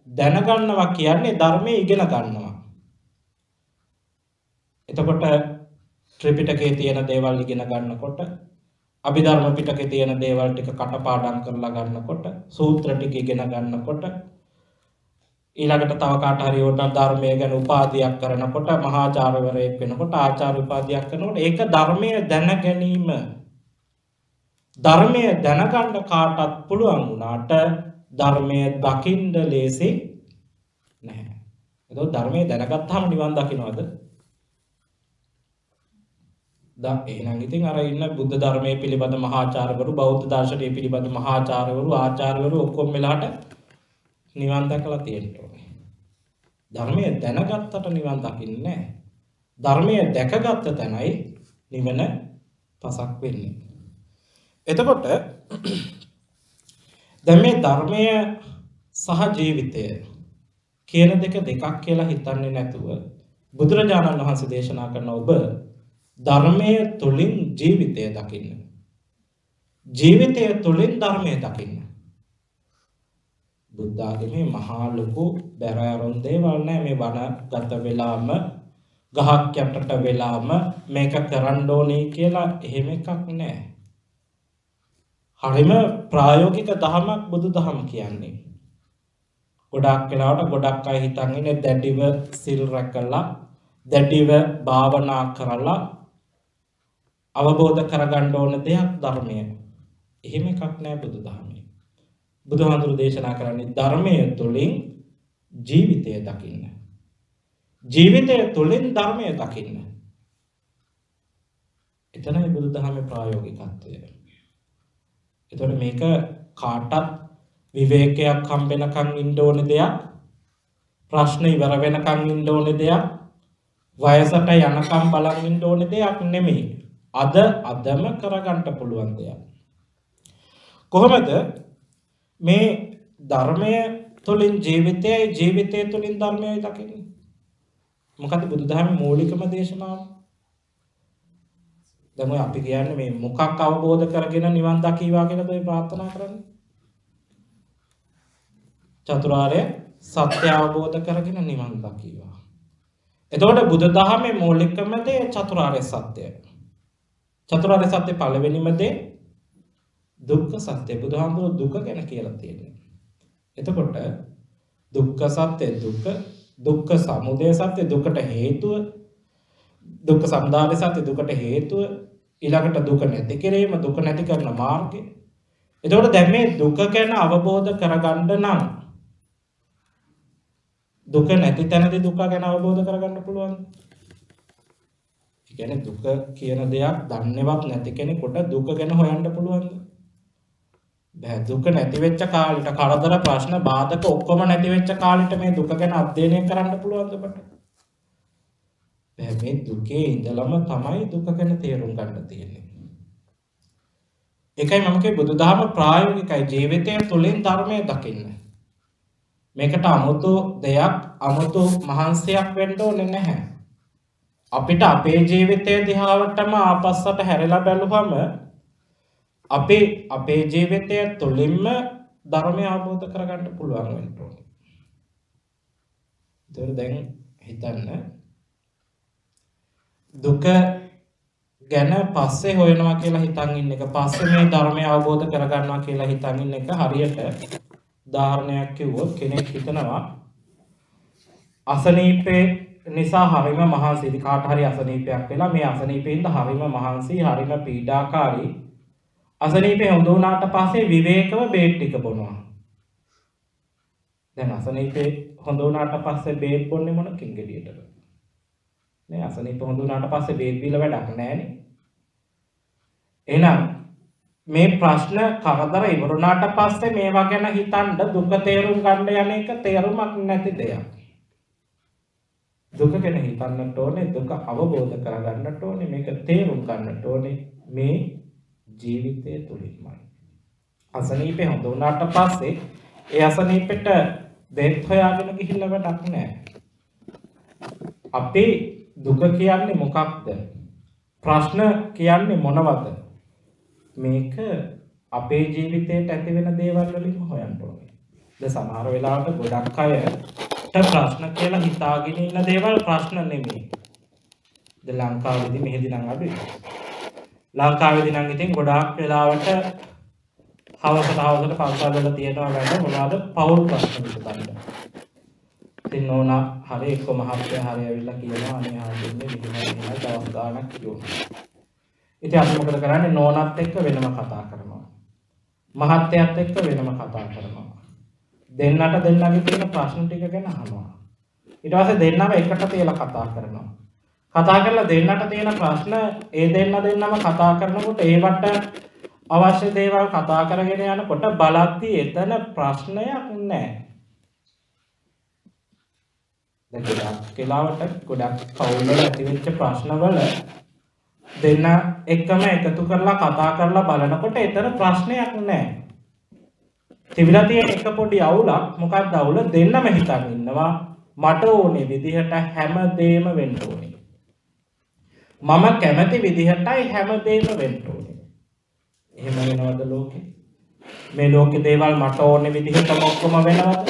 දැනගන්නවා කියන්නේ ධර්මය ඉගෙන ගන්නවා. එතකොට ත්‍රිපිටකයේ තියෙන දේවල් ඉගෙන ගන්නකොට, අභිධර්ම පිටකයේ තියෙන දේවල් ටික කටපාඩම් කරලා ගන්නකොට, සූත්‍ර ටික ඉගෙන ගන්නකොට, ඊළඟට තව කාට හරි උඩ ධර්මය ගැන උපාධියක් කරනකොට, මහාචාර්යවරයෙක් වෙනකොට, ආචාර්ය උපාධියක් කරනකොට ඒක ධර්මය දැන ගැනීම. ධර්මය දැනගන්න කාටත් පුළුවන් වුණාට ධර්මය දකින්න ලේසි නැහැ. ඒක ධර්මය දැනගත්තාම නිවන් දකින්නවද? එහෙනම් ඉතින් අර ඉන්න බුද්ධ ධර්මයේ පිළිබඳ මහාචාර්යවරු, බෞද්ධ දර්ශනයේ පිළිබඳ මහාචාර්යවරු, ආචාර්යවරු ඔක්කොම වෙලාට නිවන් දැකලා තියෙන්න ඕනේ. ධර්මය දැනගත්තට නිවන් දකින්නේ නැහැ. ධර්මය දැකගත්ත තැනයි නිවන පසක් වෙන්නේ. එතකොට දැන් මේ ධර්මය සහ ජීවිතය කියන දෙක දෙකක් කියලා හිතන්නේ නැතුව බුදුරජාණන් වහන්සේ දේශනා කරන ඔබ ධර්මය තුලින් ජීවිතය දකින්න. ජීවිතය තුලින් ධර්මය දකින්න. බුද්ධ ආගමේ මහා ලොකු බැරෑරුම් දේවල් නැහැ. මේ වන ගත වෙලාම ගහක් යටට වෙලාම මේක කරන්න ඕනේ කියලා එහෙම එකක් නැහැ. හරිම ප්‍රායෝගික දහමක් බුදු දහම කියන්නේ. ගොඩක් වෙලාවට ගොඩක් අය හිතන් ඉන්නේ දැඩිව සිල් රැකලා, දැඩිව භාවනා කරලා අවබෝධ කරගන්න ඕන දෙයක් ධර්මය. එහෙම එකක් නෑ බුදු දහමේ. බුදුහාමුදුරු දේශනා කරන්නේ ධර්මය තුළින් ජීවිතය දකින්න. ජීවිතය තුළින් ධර්මය දකින්න. එතනයි බුදු දහමේ ප්‍රායෝගිකත්වය. එතකොට මේක කාටත් විවේකයක් හම්බෙනකන් ඉන්න ඕන දෙයක්, ප්‍රශ්න ඉවර වෙනකන් ඉන්න ඕන දෙයක්, වයසට යනකම් බලන් ඉන්න ඕන දෙයක් නෙමෙයි. අදම කරගන්න පුළුවන් දෙයක්. කොහොමද මේ ධර්මය තුළින් ජීවිතය තුළින් ධර්මයයි දකින්නේ? මොකද බුදුදහමේ මූලිකම දේශනාව. දැන් ඔය අපි කියන්නේ මේ මොකක් අවබෝධ කරගෙන නිවන් දකීවා කියලාද ඔය ප්‍රාර්ථනා කරන්නේ? චතුරාර්ය සත්‍ය අවබෝධ කරගෙන නිවන් දකීවා. එතකොට බුදුදහමේ මූලිකම දේ චතුරාර්ය සත්‍යය. චතුරාර්ය සත්‍ය පළවෙනිම දේ දුක්ඛ සත්‍ය. බුදුහාමුදුරුවෝ දුක ගැන කියලා තියෙනවා. එතකොට දුක්ඛ සත්‍ය දුක්ඛ සමුදය සත්‍ය දුකට හේතුව, දුක්ඛ සමුදය සත්‍ය දුකට හේතුව, ඊළඟට දුක නැති කිරීම, දුක නැති කරන මාර්ගය. එතකොට දැන් මේ දුක ගැන අවබෝධ කරගන්න නම් දුක නැති තැනදී දුක ගැන අවබෝධ කරගන්න පුළුවන්. ඒ කියන්නේ දුක කියන දෙයක් දන්නේවත් නැති කෙනෙකුට දුක ගැන හොයන්න පුළුවන්ද? බෑ. දුක නැති වෙච්ච කාලෙට කරදර ප්‍රශ්න බාධක ඔක්කොම නැති වෙච්ච කාලෙට මේ දුක ගැන අධ්‍යයනය කරන්න පුළුවන්ද බට? බෑ. මේ දුකේ ඉඳලම තමයි දුක ගැන තේරුම් ගන්න තියෙන්නේ. ඒකයි මම කියේ බුදුදහම ප්‍රායෝගිකයි, ජීවිතය තුළින් ධර්මය දකින්න. මේකට 아무තු දෙයක්, 아무තු මහන්සියක් වෙන්න ඕනේ නැහැ. අපිට අපේ ජීවිතය දිහාවටම ආපස්සට හැරිලා බැලුවම අපේ ජීවිතය තුළින්ම ධර්මය අවබෝධ කරගන්න පුළුවන් වෙන්න ඕනේ. ඒතර දැන් හිතන්න දුක ගැන පස්සේ හොයනවා කියලා හිතන් ඉන්න එක, පස්සේ මේ ධර්මය අවබෝධ කරගන්නවා කියලා හිතන් ඉන්න එක හරියට උදාහරණයක් කිව්වොත් කෙනෙක් හිතනවා අසනීපේ නිසා හරිම මහන්සියි, කාට හරි අසනීපයක් වෙලා මේ අසනීපෙන්ද හරිම මහන්සි, හරිම පීඩාකාරී. අසනීපේ හොඳ වුණාට පස්සේ විවේකව බේත් ටික බොනවා. දැන් අසනීපේ හොඳ වුණාට පස්සේ බේත් බොන්නේ මොන කිංගෙඩියටද? නේ අසනීප හොඳ වුණාට පස්සේ බේත් බීලා වැඩක් නැහැනේ. එහෙනම් මේ ප්‍රශ්න කරදර ඉවරුණාට පස්සේ මේවා ගැන හිතන්න දුක තේරුම් ගන්න යන එක තේරුමක් නැති දෙයක්. දුක ගැන හිතන්නට ඕනේ, දුක අවබෝධ කරගන්නට ඕනේ, මේක තේරුම් ගන්නට ඕනේ මේ ජීවිතය තුළින්මයි. අසනීපේ හොඳ වුණාට පස්සේ ඒ අසනීපෙට බෙහෙත් හොයාගෙන ගිහිල්ලා වැඩක් නැහැ. අපේ දුක කියන්නේ මොකක්ද? ප්‍රශ්න කියන්නේ මොනවද? මේක අපේ ජීවිතේට ඇති වෙන දේවල් වලින් හොයන්න ඕනේ. ද සමහර වෙලාවට ගොඩක් අයට ප්‍රශ්න කියලා හිතාගෙන ඉන්න දේවල් ප්‍රශ්න නෙමෙයි. ද ලංකාවේදී මෙහෙදි නම් අඩුයි. ලංකාවේදී නම් ඉතින් ගොඩාක් වෙලාවට හවසට පන්සල් වල තියෙනවා වැඩ මොනවාද පෞල් ප්‍රශ්න විසඳන්න. ඉතින් නෝනා හරි එක්ක මහත්තයා හරි ඇවිල්ලා කියනවා අනේ ආන්නේ මෙහෙම දවස් ගාණක් කියනවා. ඉතින් අපි මොකද කරන්නේ? නෝනාත් එක්ක වෙනම කතා කරනවා. මහත්තයාත් එක්ක වෙනම කතා කරනවා. දෙන්නගේ තියෙන ප්‍රශ්න ටික ගැන අහනවා. ඊට පස්සේ දෙන්නම එකට තියලා කතා කරනවා. කතා කරලා දෙන්නට තියෙන ප්‍රශ්න ඒ දෙන්නම කතා කරනකොට ඒවට අවශ්‍ය දේවල් කතා කරගෙන යනකොට බලද්දී එතන ප්‍රශ්නයක් නැහැ. දැන් ගොඩක් පවුල් වල ඇති වෙච්ච ප්‍රශ්නවල දෙන්න එකම එකතු කරලා කතා කරලා බලනකොට එතන ප්‍රශ්නයක් නැහැ. තිබිලා තියෙන එක පොඩි අවුලක්. මොකක්ද අවුල? දෙන්නම හිතන් ඉන්නවා මට ඕනේ විදිහට හැමදේම වෙන්න ඕනේ. මම කැමති විදිහටයි හැමදේම වෙන්න ඕනේ. එහෙම වෙනවද ලෝකේ? මේ ලෝකේ දේවල් මට ඕනේ විදිහටම ඔක්කොම වෙනවද?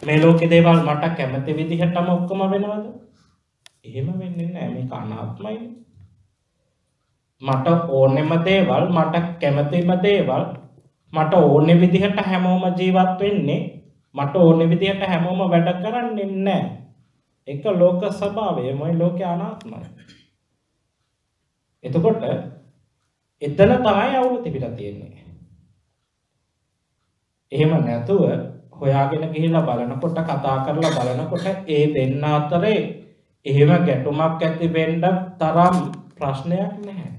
මේ ලෝකේ දේවල් මට කැමති විදිහටම ඔක්කොම වෙනවද? එහෙම වෙන්නේ නැහැ. මේක අනාත්මයි. මට ඕනෙම දේවල්, මට කැමතිම දේවල් මට ඕනේ විදිහට හැමෝම ජීවත් වෙන්නේ, මට ඕනේ විදිහට හැමෝම වැඩ කරන්නේ නැහැ. ඒක ලෝක ස්වභාවය. මොයි ලෝකේ අනාත්මයි. එතකොට එතන තමයි අවුල තිබිලා තියෙන්නේ. එහෙම නැතුව හොයාගෙන ගිහිල්ලා බලනකොට, කතා කරලා බලනකොට ඒ දෙන්න අතරේ එහෙම ගැටුමක් ඇති වෙන්න තරම් ප්‍රශ්නයක් නැහැ.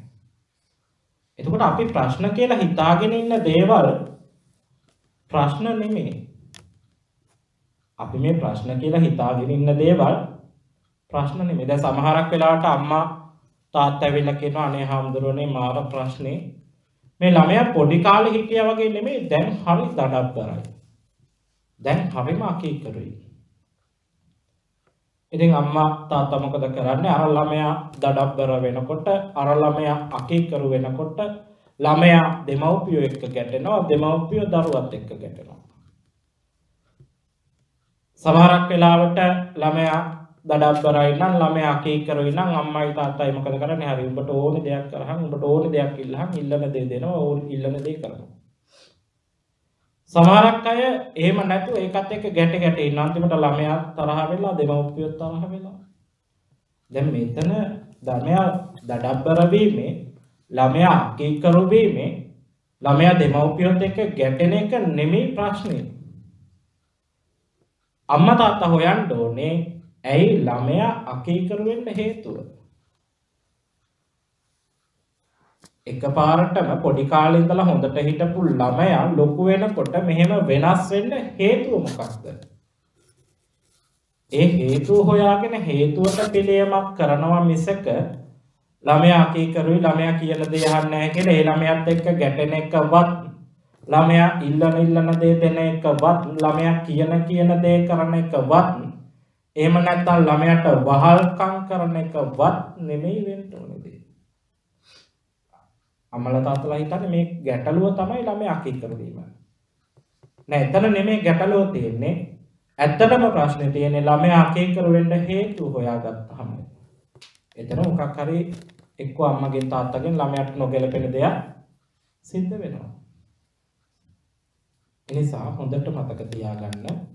එතකොට අපි ප්‍රශ්න කියලා හිතාගෙන ඉන්න දේවල් ප්‍රශ්න නෙමෙයි. අපි මේ ප්‍රශ්න කියලා හිතාගෙන ඉන්න දේවල් ප්‍රශ්න නෙමෙයි. දැන් සමහරක් වෙලාවට අම්මා තාත්තා ඇවිල්ලා කියනවා අනේ හාමුදුරනේ මාර ප්‍රශ්නේ මේ ළමයා පොඩි කාලේ හිටියා වගේ නෙමෙයි දැන් හරි දඩබ්බරයි. දැන් හරිම අකීකරුයි. ඉතින් අම්මා තාත්තා මොකද කරන්නේ? අර ළමයා දඩබ්බර වෙනකොට අර ළමයා අකීකරු වෙනකොට ළමයා දෙමව්පියෝ එක්ක ගැටෙනවා, දෙමව්පියෝ දරුවත් එක්ක ගැටෙනවා. සමහරක් වෙලාවට ළමයා දඩබ්බරයි නම් ළමයා අකීකරුයි නම් අම්මයි තාත්තයි මොකද කරන්නේ? හරි උඹට ඕනේ දෙයක් කරහන් උඹට ඕනේ දෙයක් ඉල්ලහන් ඉල්ලන දේ දෙනවා, ඕන ඉල්ලන දේ කරනවා. සමහරක් අය එහෙම නැතුව ඒකත් එක්ක ගැට ඉන්න අන්තිමට ළමයා තරහ වෙලා දෙමව්පියෝ තරහ වෙලා. දැන් මෙතන ළමයා දඩබ්බර වීමේ, ළමයා අකීකරු වීමේ, ළමයා දෙමව්පියොත් එක්ක ගැටෙන එක නෙමෙයි ප්‍රශ්නේ. අම්මා තාත්තා හොයන්න ඕනේ ඇයි ළමයා අකීකරු වෙන්න හේතුව. එකපාරටම පොඩි කාලේ ඉඳලා හොඳට හිටපු ළමයා ලොකු වෙනකොට මෙහෙම වෙනස් වෙන්න හේතුව මොකක්ද? ඒ හේතුව හොයාගෙන හේතුවට පිළියමක් කරනවා මිසක ළමයා අකීකරුයි ළමයා කියන දේ අහන්නේ නැහැ කියලා ඒ ළමයාත් එක්ක ගැටෙන එකවත් ළමයා ඉල්ලන දේ දෙන එකවත් ළමයා කියන දේ කරන එකවත් එහෙම නැත්නම් ළමයාට වහල්කම් කරන එකවත් නෙමෙයි වෙන්න ඕනේ දේ. අම්මලා තාත්තලා හිතන්නේ මේ ගැටලුව තමයි ළමයා අකීකරු වීම. නෑ එතන නෙමෙයි ගැටලුව තියෙන්නේ. ඇත්තටම ප්‍රශ්නේ තියෙන්නේ ළමයා අකීකරු වෙන්න හේතුව හොයාගත්තාම. එතන මොකක් හරි එක්ක අම්මගෙන් තාත්තගෙන් ළමයාට නොගැලපෙන දෙයක් සිද්ධ වෙනවා. ඒ නිසා හොඳට මතක තියාගන්න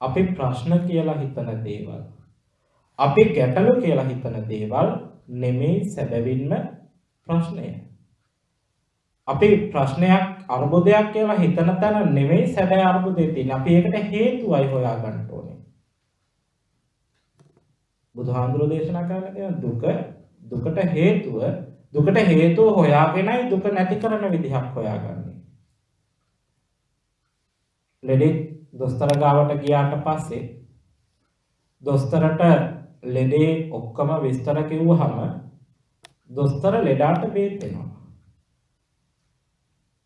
අපි ප්‍රශ්න කියලා හිතන දේවල්, අපි ගැටලු කියලා හිතන දේවල් නෙමෙයි සැබවින්ම ප්‍රශ්නය. අපි ප්‍රශ්නයක් අර්බුදයක් කියලා හිතන තැන නෙමෙයි සැබෑ අර්බුදේ තියෙන්නේ. අපි ඒකට හේතුවයි හොයාගන්න ඕනේ. බුදුහාමුදුරෝ දේශනා කරන දුකට හේතුව හොයාගෙනයි දුක නැති කරන විදිහක් හොයාගන්නේ. ලෙඩේ දොස්තර ගාවට ගියාට පස්සේ දොස්තරට ලෙඩේ ඔක්කොම විස්තර කිව්වහම දොස්තර ලෙඩාට බේත් දෙනවා.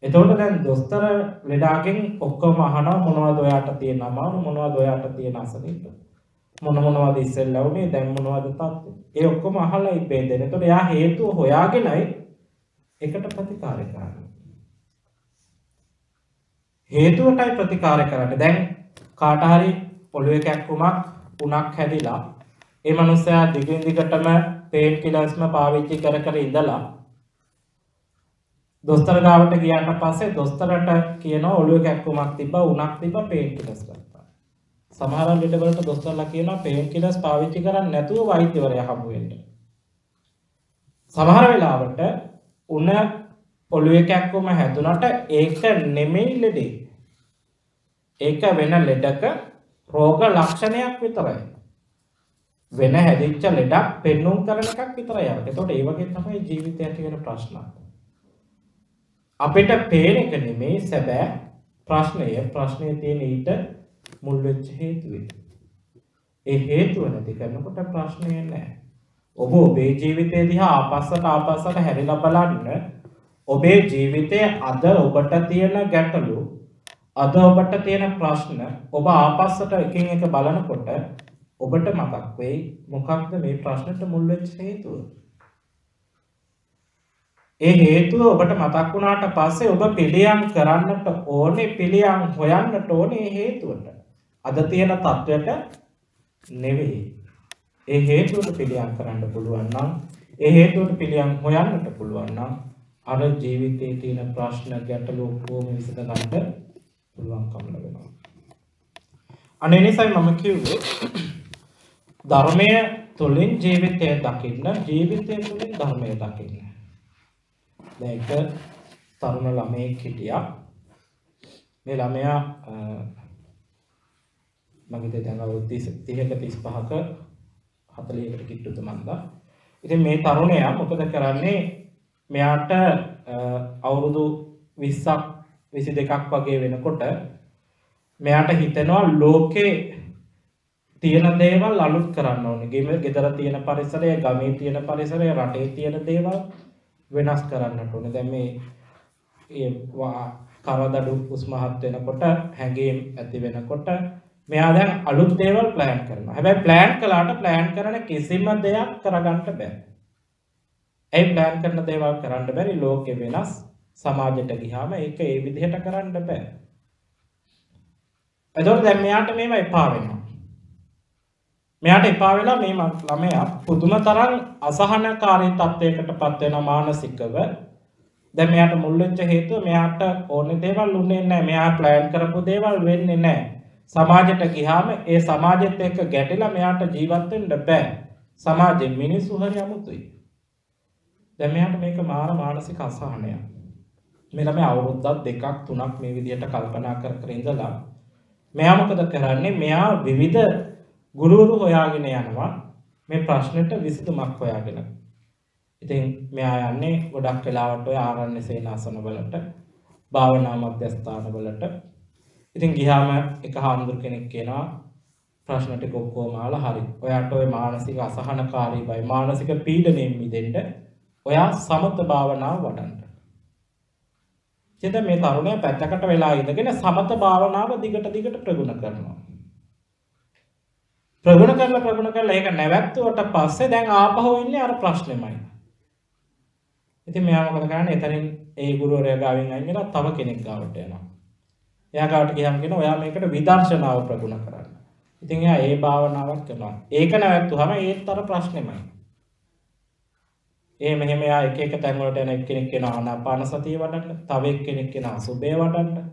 එතකොට දැන් දොස්තර ලෙඩාගෙන් ඔක්කොම අහනවා මොනවද ඔයාට තියෙන අමාරු, මොනවද ඔයාට තියෙන අසනීප, මොනවද ඉස්සෙල්ලා උනේ, දැන් මොනවද තත්ත්වය. ඒ ඔක්කොම අහලා ඉබේ දෙන. එතකොට එයා හේතුව හොයාගෙනයි එකට ප්‍රතිකාර කරන්නේ. හේතුවටයි ප්‍රතිකාර කරන්නේ. දැන් කාට හරි ඔළුවේ කැක්කුමක් උණක් හැදිලා ඒ මනුස්සයා දිගින් දිගටම පේන් කිලර්ස්ම පාවිච්චි කර ඉඳලා දොස්තර ගාවට ගියාට පස්සේ දොස්තරට කියනවා ඔළුවේ කැක්කුමක් තිබ්බා, උණක් තිබ්බා, පේන් කිලර්ස් ගත්තා. සමහර ලෙඩවලට දොස්තරලා කියනවා පේන් කිලර්ස් පාවිච්චි කරන්නේ නැතුව වෛද්‍යවරයා හමු වෙන්න. සමහර වෙලාවට උණ ඔළුවේ කැක්කුම හැදුනට ඒක නෙමෙයි ලෙඩේ. ඒක වෙන ලෙඩක රෝග ලක්ෂණයක් විතරයි. වෙන හැදිච්ච ලෙඩක් පෙන්නුම් කරන එකක් විතරයි. ඒකට ඒ වගේ තමයි ජීවිතය ඇති වෙන ප්‍රශ්න. අපිට පේන එක නෙමෙයි සැබෑ ප්‍රශ්නය තියෙන ඊට මුල් වෙච්ච හේතුවේ. ඒ හේතුව නැති කරනකොට ප්‍රශ්නය නැහැ. ඔබ ඔබේ ජීවිතය දිහා ආපස්සට හැරිලා බලන්න. ඔබේ ජීවිතයේ අද ඔබට තියෙන ගැටලු, අද ඔබට තියෙන ප්‍රශ්න ඔබ ආපස්සට එකින් එක බලනකොට ඔබට මතක් වෙයි මොකක්ද මේ ප්‍රශ්නට මුල් වෙච්ච හේතුව. ඒ හේතුව ඔබට මතක් වුණාට පස්සේ ඔබ පිළියම් කරන්නට ඕනේ, පිළියම් හොයන්නට ඕනේ ඒ හේතුවට. අද තියෙන තත්ත්වයට නෙවෙයි. ඒ හේතුවට පිළියම් කරන්න පුළුවන් නම්, ඒ හේතුවට පිළියම් හොයන්නට පුළුවන් නම් අර ජීවිතයේ තියෙන ප්‍රශ්න ගැටලු ඔක්කොම විසඳගන්න පුළුවන්කම ලැබෙනවා. අනේ නිසයි මම කිව්වේ ධර්මය තුළින් ජීවිතය දකින්න, ජීවිතය තුළින් ධර්මය දකින්න. දැන් එක තරුණ ළමයෙක් හිටියා. මේ ළමයා මගේ දැන් අවුරුදු 30ක 35ක 40කට කිට්ටුද මන්දා. ඉතින් මේ තරුණයා මොකද කරන්නේ? මෙයාට අවුරුදු 20ක් 22ක් වගේ වෙනකොට මෙයාට හිතෙනවා ලෝකේ තියෙන දේවල් අලුත් කරන්න ඕනේ. ගෙදර තියෙන පරිසරය, ගමේ තියෙන පරිසරය, රටේ තියෙන දේවල් වෙනස් කරන්නට ඕනේ. දැන් මේ ඒ කරදඩු උස්මහත් වෙනකොට හැඟීම් ඇති වෙනකොට මෙයා දැන් අලුත් දේවල් ප්ලෑන් කරනවා. හැබැයි ප්ලෑන් කළාට ප්ලෑන් කරන කිසිම දෙයක් කරගන්න බෑ. ඒ ප්ලෑන් කරන දේවල් කරන්න බැරි ලෝකෙ වෙනස් සමාජයට ගියාම ඒක ඒ විදිහට කරන්න බෑ. එතකොට දැන් මෙයාට මේව එපා වෙනවා. මෙයාට එපා වෙලා මේ ළමයා පුදුම තරම් අසහනකාරී තත්යකටපත් වෙන මානසිකව. දැන් මෙයාට මුල් වෙච්ච හේතුව මෙයාට ඕනේ දේවල් උන්නේ නැහැ. මෙයා ප්ලෑන් කරපු දේවල් වෙන්නේ නැහැ. සමාජයට ගියාම ඒ සමාජෙත් එක්ක ගැටිලා මෙයාට ජීවත් වෙන්න බෑ. සමාජයේ මිනිස්සු හරි අමුතුයි. දැන් මෙයාට මේක මානසික අසහනයක්. මේ ළමයා අවුරුද්දක් දෙකක් තුනක් මේ විදිහට කල්පනා කර ඉඳලා මෙයා මොකද කරන්නේ? මෙයා විවිධ ගුරුවරු හොයාගෙන යනවා මේ ප්‍රශ්නෙට විසඳුමක් හොයාගෙන. ඉතින් මෙයා යන්නේ ගොඩක් වෙලාවට ඔය ආරණ්‍ය සේනාසන වලට, භාවනා මධ්‍යස්ථාන වලට. ඉතින් ගියාම එක හාමුදුර කෙනෙක් කියනවා ප්‍රශ්න ටික ඔක්කොම අහලා හරි. ඔයාට ඔය මානසික අසහනකාරී බයි මානසික පීඩනයෙන් මිදෙන්න ඔයා සමත භාවනාව වඩන්න. ඉතින් මේ තරුණයා පැත්තකට වෙලා ඉඳගෙන සමත භාවනාව දිගට ප්‍රගුණ කරනවා. ප්‍රගුණ කරලා ඒක නැවැත්තුවට පස්සේ දැන් ආපහු ඉන්නේ අර ප්‍රශ්නෙමයි. ඉතින් මෙයා මොකද කරන්නේ? එතනින් ඒ ගුරුවරයා ගාවින් අයින් වෙලා තව කෙනෙක් ගාවට යනවා. එයා ගාවට ගියාම කියනවා ඔයා මේකට විදර්ශනාව ප්‍රගුණ කරන්න. ඉතින් එයා ඒ භාවනාවක් කරනවා. ඒක නැවැත්තුවාම ඒත් අර ප්‍රශ්නෙමයි. මෙහෙම යා එක තැන් වලට යන එක්කෙනෙක් කියනවා ආනාපාන සතිය වඩන්න, තව එක්කෙනෙක් කියනවා අසුබය වඩන්න.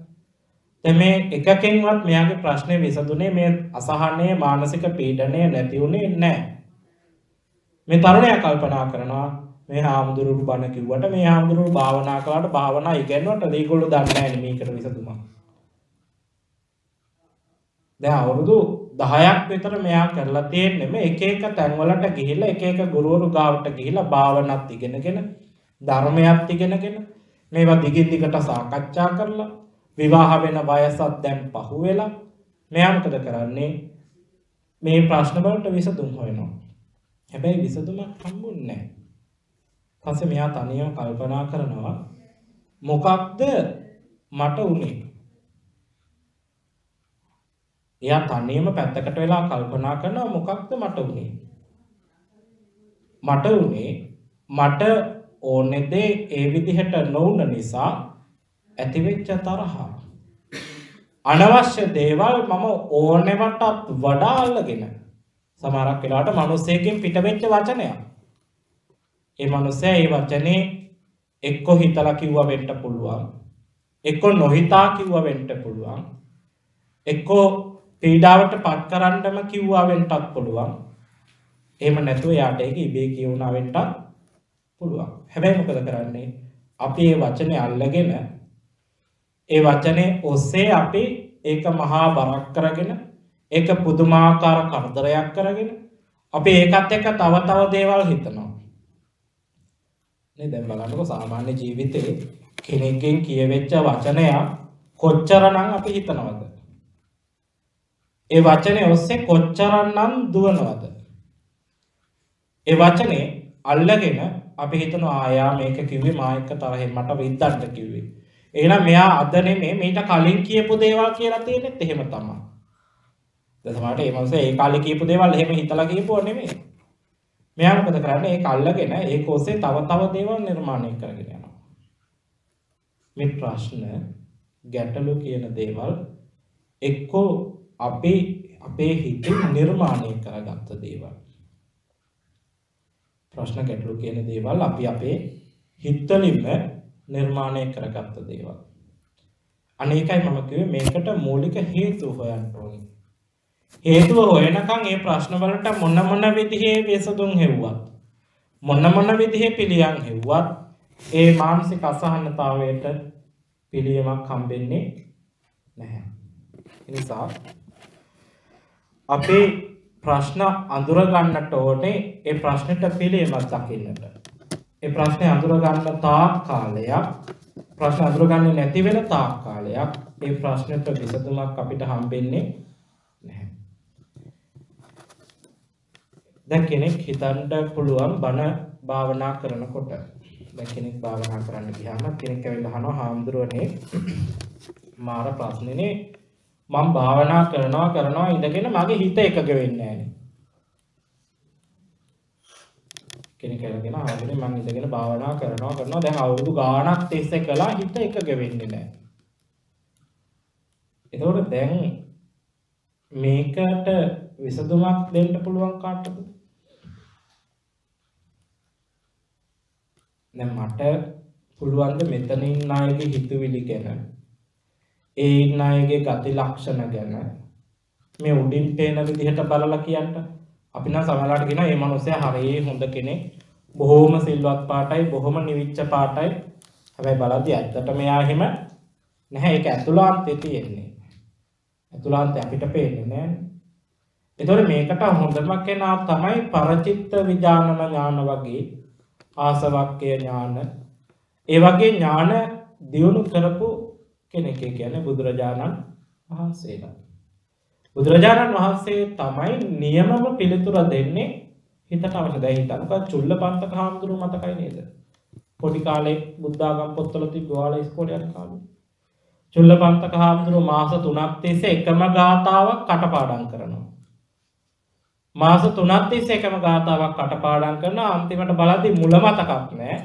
දැන් මේ එකකින්වත් මෙයාගේ ප්‍රශ්නේ විසඳුනේ මේ අසහනයේ මානසික පීඩනය නැති උනේ නැහැ. මේ තරුණයා කල්පනා කරනවා මේ හාමුදුරුවෝ බණ කිව්වට මේ හාමුදුරුවෝ භාවනා කළාට භාවනා ඉගෙනුවට ඒගොල්ලෝ දන්නේ නැහැ මේකට විසඳුමක්. දැන් අවුරුදු 10ක් විතර මෙයා කරලා තියෙන්නේ මේ එක තැන් වලට ගිහිල්ලා එක ගුරුවරු ගාවට ගිහිල්ලා භාවනාවත් ඉගෙනගෙන ධර්මයක් ඉගෙනගෙන මේවා දිගට සාකච්ඡා කරලා විවාහ වෙන වයසත් දැන් පහු වෙලා මෙයා මොකද කරන්නේ? මේ ප්‍රශ්න වලට විසඳුම් හොයනවා. හැබැයි විසඳුමක් හම්බුන්නේ නැහැ. ඊපස්සේ මෙයා තනියම කල්පනා කරනවා මොකක්ද මට උනේ? එයා තනියම පැත්තකට වෙලා කල්පනා කරනවා මොකක්ද මට උනේ? මට ඕනේ දේ ඒ විදිහට නොවුන නිසා ඇතිවෙච්ච තරහ. අනවශ්‍ය දේවල් මම ඕනෙවටත් වඩා අල්ලගෙන සමහරක් වෙලාවට මිනිස්සෙකින් පිටවෙච්ච වචනයක්. ඒ මිනිස්සයා ඒ වචනේ එක්ක හිතලා කිව්වා වෙන්න පුළුවන්. එක්ක නොහිතා කිව්වා වෙන්න පුළුවන්. එක්ක පීඩාවට පත් කරන්නම කිව්වා වෙන්නත් පුළුවන්. එහෙම නැතුව යාට ඒක ඉබේ කියුණා වෙන්නත් පුළුවන්. හැබැයි මොකද කරන්නේ? අපි මේ වචනේ අල්ලගෙන ඒ වචනේ ඔස්සේ අපි ඒක මහා බරක් කරගෙන ඒක පුදුමාකාර කරදරයක් කරගෙන අපි ඒකත් එක්ක තව දේවල් හිතනවා. නේ දැන් බලන්නකො සාමාන්‍ය ජීවිතේ කෙනෙක්ගෙන් කියවෙච්ච වචනයක් කොච්චරනම් අපි හිතනවද? ඒ වචනේ ඔස්සේ කොච්චරනම් දුවනවද? ඒ වචනේ අල්ලගෙන අපි හිතනවා ආයා මේක කිව්වේ මා එක්ක තරහෙන් මට විද්දන්න කිව්වේ. එහෙනම් මෙයා අද නෙමෙයි මීට කලින් කියපු දේවල් කියලා තියෙනෙත් එහෙම තමයි. දැන් සමහරට මේ මොකද ඒ කාලේ කියපු දේවල් එහෙම හිතලා කියපුවා නෙමෙයි. මෙයා මොකද කරන්නේ? ඒක අල්ලගෙන ඒක ඔස්සේ තව දේවල් නිර්මාණය කරගෙන යනවා. මේ ප්‍රශ්න ගැටලු කියන දේවල් එක්කෝ අපේ හිතින් නිර්මාණය කරගත්ත දේවල්. ප්‍රශ්න ගැටලු කියන දේවල් අපි අපේ හිතලින්ම නිර්මාණය කරගත්ත දේවල්. අනේකයි මම කිව්වේ මේකට මූලික හේතු හොයන්න ඕනේ. හේතුව හොයනකම් මේ ප්‍රශ්න වලට මොන විදිහේ විසඳුම් හෙව්වත් මොන විදිහේ පිළියම් හෙව්වත් ඒ මානසික අසහනතාවයට පිළියමක් හම්බෙන්නේ නැහැ. ඒ නිසා අපේ ප්‍රශ්න අඳුර ගන්නට ඕනේ ඒ ප්‍රශ්නෙට පිළියමක් දකින්නට. ඒ ප්‍රශ්නේ අඳුර ගන්න තාක් කාලයක් ප්‍රශ්න අඳුර ගන්නේ නැති වෙන තාක් කාලයක් ඒ ප්‍රශ්නෙට විසඳුමක් අපිට හම්බෙන්නේ නැහැ. දැන් කෙනෙක් හිතන්න පුළුවන් බණ භාවනා කරනකොට දැන් කෙනෙක් භාවනා කරන්න ගියාම කෙනෙක් ඇවිල්ලා අහනවා හාමුදුරුවනේ මාර ප්‍රශ්නේනේ මම භාවනා කරනවා ඉඳගෙන මගේ හිත එකග වෙන්නේ නැහැනේ. කෙනෙක් ඇවිල්ලා හාමුදුරුවනේ මම ඉඳගෙන භාවනා කරනවා දැන් අවුරුදු ගාණක් තිස්සේ කළා හිත එකග වෙන්නේ නැහැ. එතකොට දැන් මේකට විසඳුමක් දෙන්න පුළුවන් කාටද? දැන් මට පුළුවන් ද මෙතන ඉන්න අයගේ හිතුවිලි ගැන ඒ ඉන්න අයගේ ගති ලක්ෂණ ගැන මේ උඩින් පේන විදිහට බලලා කියන්න. අපි නම් සමහරවිට කියනවා මේ මිනිස්සයා හරිය හොඳ කෙනෙක්, බොහොම සිල්වත් පාටයි, බොහොම නිවිච්ච පාටයි. හැබැයි බලද්දි ඇත්තට මෙයා එහෙම නැහැ. ඒක ඇතුළාන්තේ තියෙන්නේ. ඇතුළාන්තේ අපිට පේන්නේ නැහැ. ඒතකොට මේකට හොඳම කෙනා තමයි පරචිත්ත විඥාන ඥාන වගේ ආසවක්කය ඥාන ඒ වගේ ඥාන දියුණු කරපු කෙනෙක් කියන්නේ බුදුරජාණන් වහන්සේලා. බුදුරජාණන් වහන්සේ තමයි නියමම පිළිතුර දෙන්නේ හිතට අවශ්‍ය. දැන් හිතන්නකෝ චුල්ලපන්තක හාමුදුරුවෝ මතකයි නේද? පොඩි කාලේ බුද්ධාගම පොත්වල තිබ්බාලා ඉස්කෝලේ යන කාලේ. චුල්ලපන්තක හාමුදුරුවෝ මාස 3ක් තිස්සේ එකම ගාථාවක් කටපාඩම් කරනවා. මාස 3ක් තිස්සේ එකම ගාථාවක් කටපාඩම් කරනවා. අන්තිමට බලද්දි මුල මතකක් නැහැ,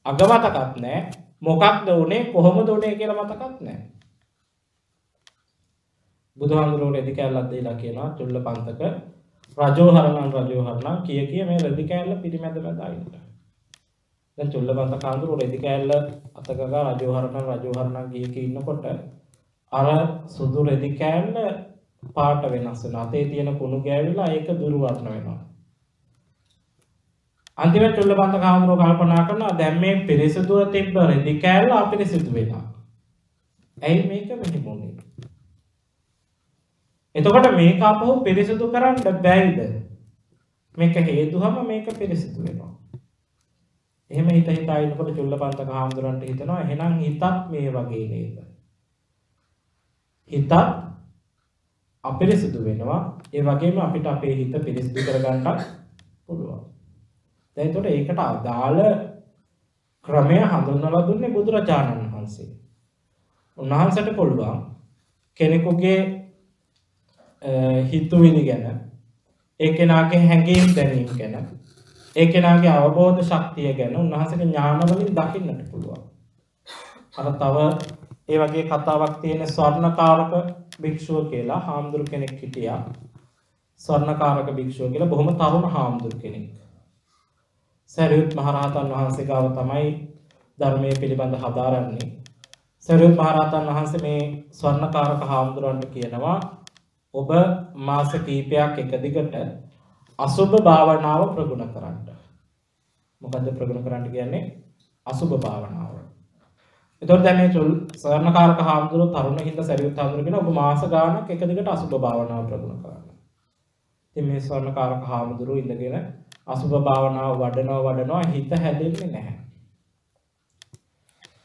අග මතකක් නැහැ, මොකක්ද උනේ කොහොමද උනේ කියලා මතකක් නැහැ. බුදුහාමුදුරුවෝ රෙදි කෑල්ලක් දීලා කියනවා චුල්ලපන්තක රජෝහරණං කිය මේ රෙදි කෑල්ල පිටිමැද මැද ආයින්න. දැන් චුල්ලපන්තක හාමුදුරුවෝ රෙදි කෑල්ල අතකගා රජෝහරණං කිය ඉන්නකොට අර සුදු රෙදි කෑල්ල පාට වෙනස් වෙනවා. අතේ තියෙන කුණු ගෑවිලා ඒක දුරු වර්ණ වෙනවා. අන්තිමට චුල්ලපන්තක හාමුදුරුවෝ කල්පනා කරනවා දැන් මේ පිරිසිදුව තිබ්බ රෙදි කෑල්ල අපිරිසිදු වෙනවා. ඇයි මේක මෙහෙම වුනේ? එතකොට මේක අපහු පිරිසිදු කරන්න බැයිද? මේක හේතුවම මේක පිරිසිදු වෙනවා. එහෙම හිතා ඉන්නකොට චුල්ලපන්තක හාමුදුරන්ට හිතනවා එහෙනම් හිතත් මේ වගේ නේද? හිතත් අපිරිසිදු වෙනවා. ඒ වගේම අපිට අපේ හිත පිරිසිදු කරගන්නත් පුළුවන්. දැන් එතකොට ඒකට අදාළ ක්‍රමය හඳුන්වලා දුන්නේ බුදුරජාණන් වහන්සේ. උන්වහන්සේට පුළුවන් කෙනෙකුගේ හිතුවිලි ගැන, ඒ කෙනාගේ හැඟීම් දැනීම් ගැන, ඒ කෙනාගේ අවබෝධ ශක්තිය ගැන උන්වහන්සේගේ ඥාන වලින් දකින්නට පුළුවන්. අර තව ඒ වගේ කතාවක් තියෙන ස්වර්ණකාරක භික්ෂුව කියලා හාමුදුරු කෙනෙක් හිටියා. ස්වර්ණකාරක භික්ෂුව කියලා බොහොම තරුණ හාමුදුරු කෙනෙක්. සරියුත් මහරහතන් වහන්සේ ගාව තමයි ධර්මයේ පිළිබඳ හදාරන්නේ. සරියුත් මහරහතන් වහන්සේ මේ ස්වර්ණකාරක හාමුදුරන්ට කියනවා ඔබ මාස කිහිපයක් එක දිගට අසුභ භාවනාව ප්‍රගුණ කරන්න. මොකද්ද ප්‍රගුණ කරන්න කියන්නේ? අසුභ භාවනාව. එතකොට දැන් මේ ස්වර්ණකාරක හාමුදුරුවෝ තරුණ හින්දා සරියුත් හාමුදුරුවෝ කියන ඔබ මාස ගාණක් එක දිගට අසුභ භාවනාව ප්‍රගුණ කරන්න. ඉතින් මේ ස්වර්ණකාරක හාමුදුරුවෝ ඉඳගෙන අසුභ භාවනාව වඩනවා හිත හැදෙන්නේ නැහැ.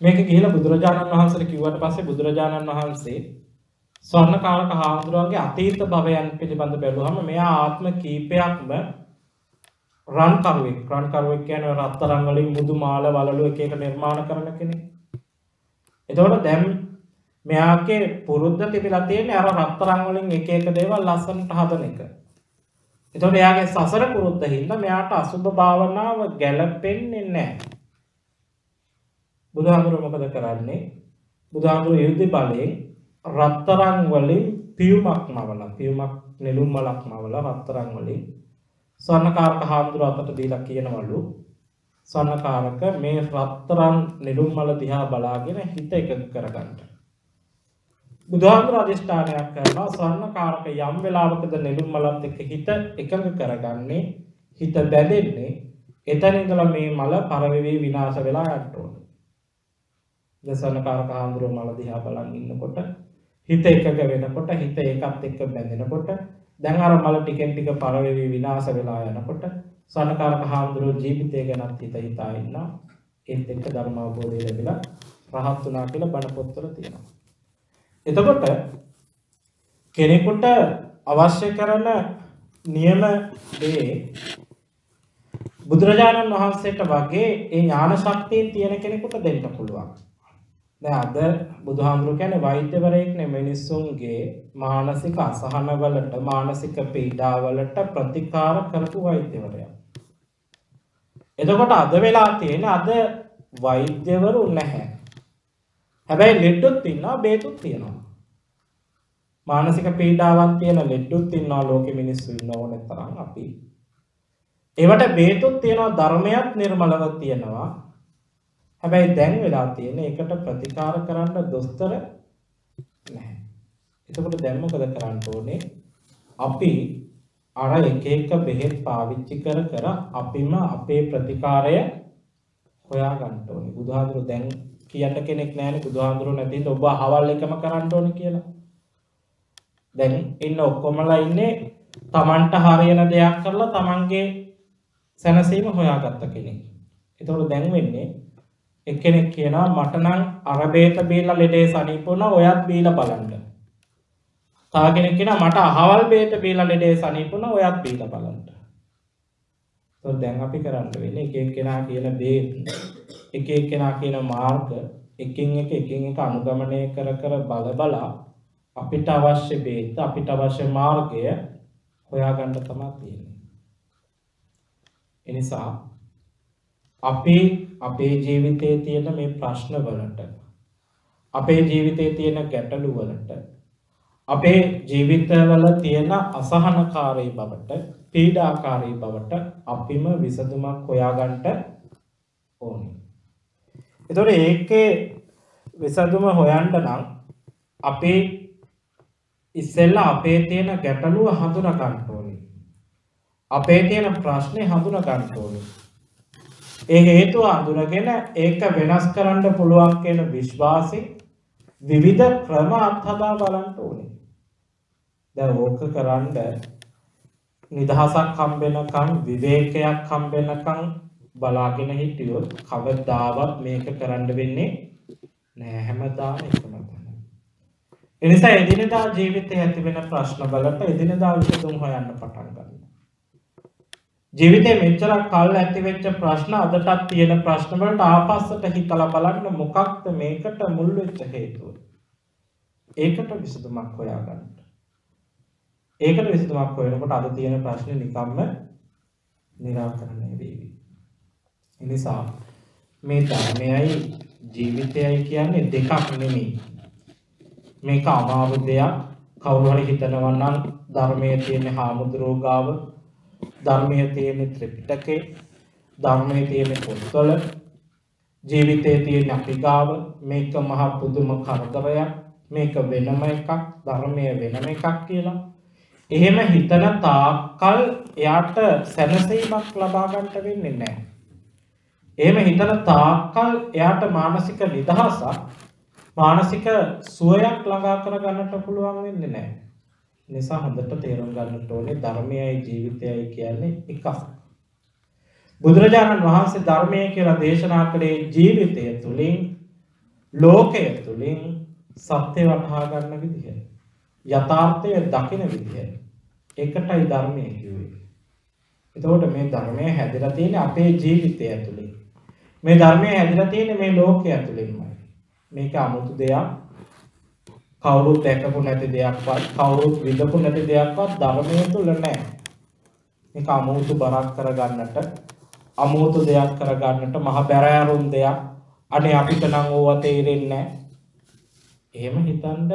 මේක ගිහිලා බුදුරජාණන් වහන්සේට කිව්වට පස්සේ බුදුරජාණන් වහන්සේ ස්වර්ණකාරක හාමුදුරුවන්ගේ අතීත භවයන් පිළිබඳ බැලුවම මෙයා ආත්ම කීපයක්ම රන් කරුවෙක් කියන්නේ රත්තරන් වලින් මුදු මාල වලලු එක එක නිර්මාණ කරන කෙනෙක්. එතකොට දැන් මෙයාගේ පුරුද්ද තිබිලා තියෙන්නේ අර රත්තරන් වලින් එක එක දේවල් ලස්සනට හදන එක. එතකොට එයාගේ සසර පුරුද්ද හින්දා මෙයාට අසුභ භාවනාව ගැලපෙන්නේ නැහැ. බුදුහාමුදුරුවෝ මොකද කරන්නේ? බුදුහාමුදුරුවෝ ඉර්ධි බලයෙන් රත්තරන් වලින් පියුමක් නෙළුම් මලක් නවලා රත්තරන් වලින් ස්වර්ණකාරක හාමුදුරුවෝ අතට දීලා කියනවලු ස්වර්ණකාරක මේ රත්තරන් නෙළුම් මල දිහා බලාගෙන හිත එකඟ කරගන්න. බුදුහාමුදුරුවෝ අධිෂ්ඨානයක් කරනවා ස්වර්ණකාරක යම් වෙලාවකද නෙළුම් මලත් එක්ක හිත එකඟ කරගන්නේ හිත බැඳෙන්නේ එතන ඉඳලා මේ මල පරවෙවි විනාශ වෙලා යන්න ඕන. ස්වර්ණකාරක හාමුදුරුවෝ මල දිහා බලන් ඉන්නකොට හිත එකඟ වෙනකොට හිත ඒකත් එක්ක බැඳෙනකොට දැන් අර මල ටිකෙන් ටික පරවෙවි විනාශ වෙලා යනකොට ස්වර්ණකාරක හාමුදුරුවෝ ජීවිතය ගැනත් හිතා ඉන්නා. ඒත් එක්ක ධර්ම අවබෝධය ලැබිලා රහත් වුණා කියලා බණ පොත්වල තියෙනවා. එතකොට කෙනෙකුට අවශ්‍ය කරන නියම දේ බුදුරජාණන් වහන්සේට වගේ ඒ ඥාන ශක්තිය තියෙන කෙනෙකුට දෙන්න පුළුවන්. දැන් අද බුදුහාමුදුරු කියන්නේ වෛද්‍යවරයෙක් නෙමෙයි මිනිස්සුන්ගේ මානසික අසහනවලට මානසික පීඩාවලට ප්‍රතිකාර කරපු වෛද්‍යවරයා. එතකොට අද වෙලා තියෙන අද වෛද්‍යවරු නැහැ. හැබැයි ලෙඩුත් ඉන්නවා බේතුත් තියෙනවා. මානසික පීඩාවක් තියෙන ලෙඩුත් ඉන්නවා ලෝකෙ මිනිස්සු ඉන්න ඕනේ තරම් අපි. ඒවට බේතුත් තියෙනවා ධර්මයක් නිර්මලව තියෙනවා. හැබැයි දැන් වෙලා තියෙන එකට ප්‍රතිකාර කරන්න දොස්තර නැහැ. එතකොට දැන් මොකද කරන්න ඕනේ? අපි අර එක එක බෙහෙත් පාවිච්චි කර කර අපිම අපේ ප්‍රතිකාරය හොයා ගන්න ඕනේ. බුදුහාමුදුරු දැන් කියන්න කෙනෙක් නැහැනේ බුදුහාමුදුරු නැතිද ඔබ අහවල් එකම කරන්න ඕනේ කියලා. දැන් ඉන්න ඔක්කොමලා ඉන්නේ Tamanට හරියන දෙයක් කරලා Tamanගේ සැනසීම හොයාගත්ත කෙනෙක්. ඒතකොට දැන් වෙන්නේ එක්කෙනෙක් කියනවා මට නම් අර බේත බීලා ලෙඩේ සනීප වුණා ඔයත් බීලා බලන්න. තව කෙනෙක් කියනවා මට අහවල් බේත බීලා ලෙඩේ සනීප වුණා ඔයත් බීලා බලන්න. ඒතකොට දැන් අපි කරන්න වෙන්නේ එක එක්කෙනා කියන බේත් එක එක්කෙනා කියන මාර්ග එකින් එක අනුගමනය කර කර බල අපිට අවශ්‍ය බේත අපිට අවශ්‍ය මාර්ගය හොයාගන්න තමයි තියෙන්නේ. එනිසා අපි අපේ ජීවිතයේ තියෙන මේ ප්‍රශ්න වලට අපේ ජීවිතයේ තියෙන ගැටලු වලට අපේ ජීවිතවල තියෙන අසහනකාරී බවට පීඩාකාරී බවට අපිම විසඳුමක් හොයාගන්න ඕනේ. ඒතකොට ඒකේ විසඳුම හොයන්න නම් අපේ ඉස්සෙල්ලා අපේ තියෙන ගැටලුව හඳුනා ගන්න ඕනේ. අපේ තියෙන ප්‍රශ්නේ හඳුනා ගන්න ඕනේ. ඒ හේතුව හඳුනගෙන ඒක වෙනස් කරන්න පුළුවන් කියන විශ්වාසයෙන් විවිධ ක්‍රම අත්හදා බලන්න ඕනේ. දැන් ඕක කරන්න නිදහසක් හම්බෙනකම් විවේකයක් හම්බෙනකම් බලාගෙන හිටියොත් කවදාවත් මේක කරන්න වෙන්නේ නෑ. හැමදාම එකම තමයි. ඒ නිසා එදිනෙදා ජීවිතයේ ඇතිවෙන ප්‍රශ්න වලට එදිනෙදා විසඳුම් හොයන්න පටන් ගන්න. ජීවිතේ මෙච්චර කල් ඇති වෙච්ච ප්‍රශ්න අදටත් තියෙන ප්‍රශ්න වලට ආපස්සට හිතලා බලන්න මොකක්ද මේකට මුල් වෙච්ච හේතුව. ඒකට විසඳුමක් හොයාගන්න. ඒකට විසඳුමක් හොයනකොට අද තියෙන ප්‍රශ්නේ නිකම්ම निराකරණය වෙවි. ඒ නිසා මේ ධර්මයයි ජීවිතයයි කියන්නේ දෙකක් නෙමෙයි. මේක අමාරු දෙයක්. කවුරු හරි හිතනවා නම් ධර්මයේ තියෙන හාමුදුරුවෝ ගාව ධර්මයේ තියෙන ත්‍රිපිටකේ ධර්මයේ තියෙන පොත්වල ජීවිතයේ තියෙන අපි ගාව මේක මහ පුදුම කරදරයක් මේක වෙනම එකක් ධර්මයේ වෙනම එකක් කියලා එහෙම හිතන තාක්කල් එයාට සැනසීමක් ලබා ගන්නට වෙන්නේ නැහැ. එහෙම හිතන තාක්කල් එයාට මානසික නිදහසක් මානසික සුවයක් ළඟා කර ගන්නට පුළුවන් වෙන්නේ නැහැ. නිසා හොඳට තේරුම් ගන්නට ඕනේ ධර්මයයි ජීවිතයයි කියන්නේ එකක්. බුදුරජාණන් වහන්සේ ධර්මය කියලා දේශනා කළේ ජීවිතය තුළින් ලෝකය තුළින් සත්‍ය වටහා ගන්න විදිහ. යථාර්ථය දකින විදිහ. ඒකටයි ධර්මය කිව්වේ. එතකොට මේ ධර්මය හැදලා තියෙන්නේ අපේ ජීවිතය ඇතුළේ. මේ ධර්මය හැදලා තියෙන්නේ මේ ලෝකය ඇතුළේමයි. මේක 아무තු දෙයක් කවුරුත් දැකපු නැති දෙයක්වත් කවුරුත් විඳපු නැති දෙයක්වත් ධර්මයේ තුල නැහැ. මේක 아무තු බරක් කරගන්නට 아무තු දෙයක් කරගන්නට මහ බැරෑරුම් දෙයක්. අනේ අපිට නම් ඕවා තේරෙන්නේ නැහැ. එහෙම හිතන්න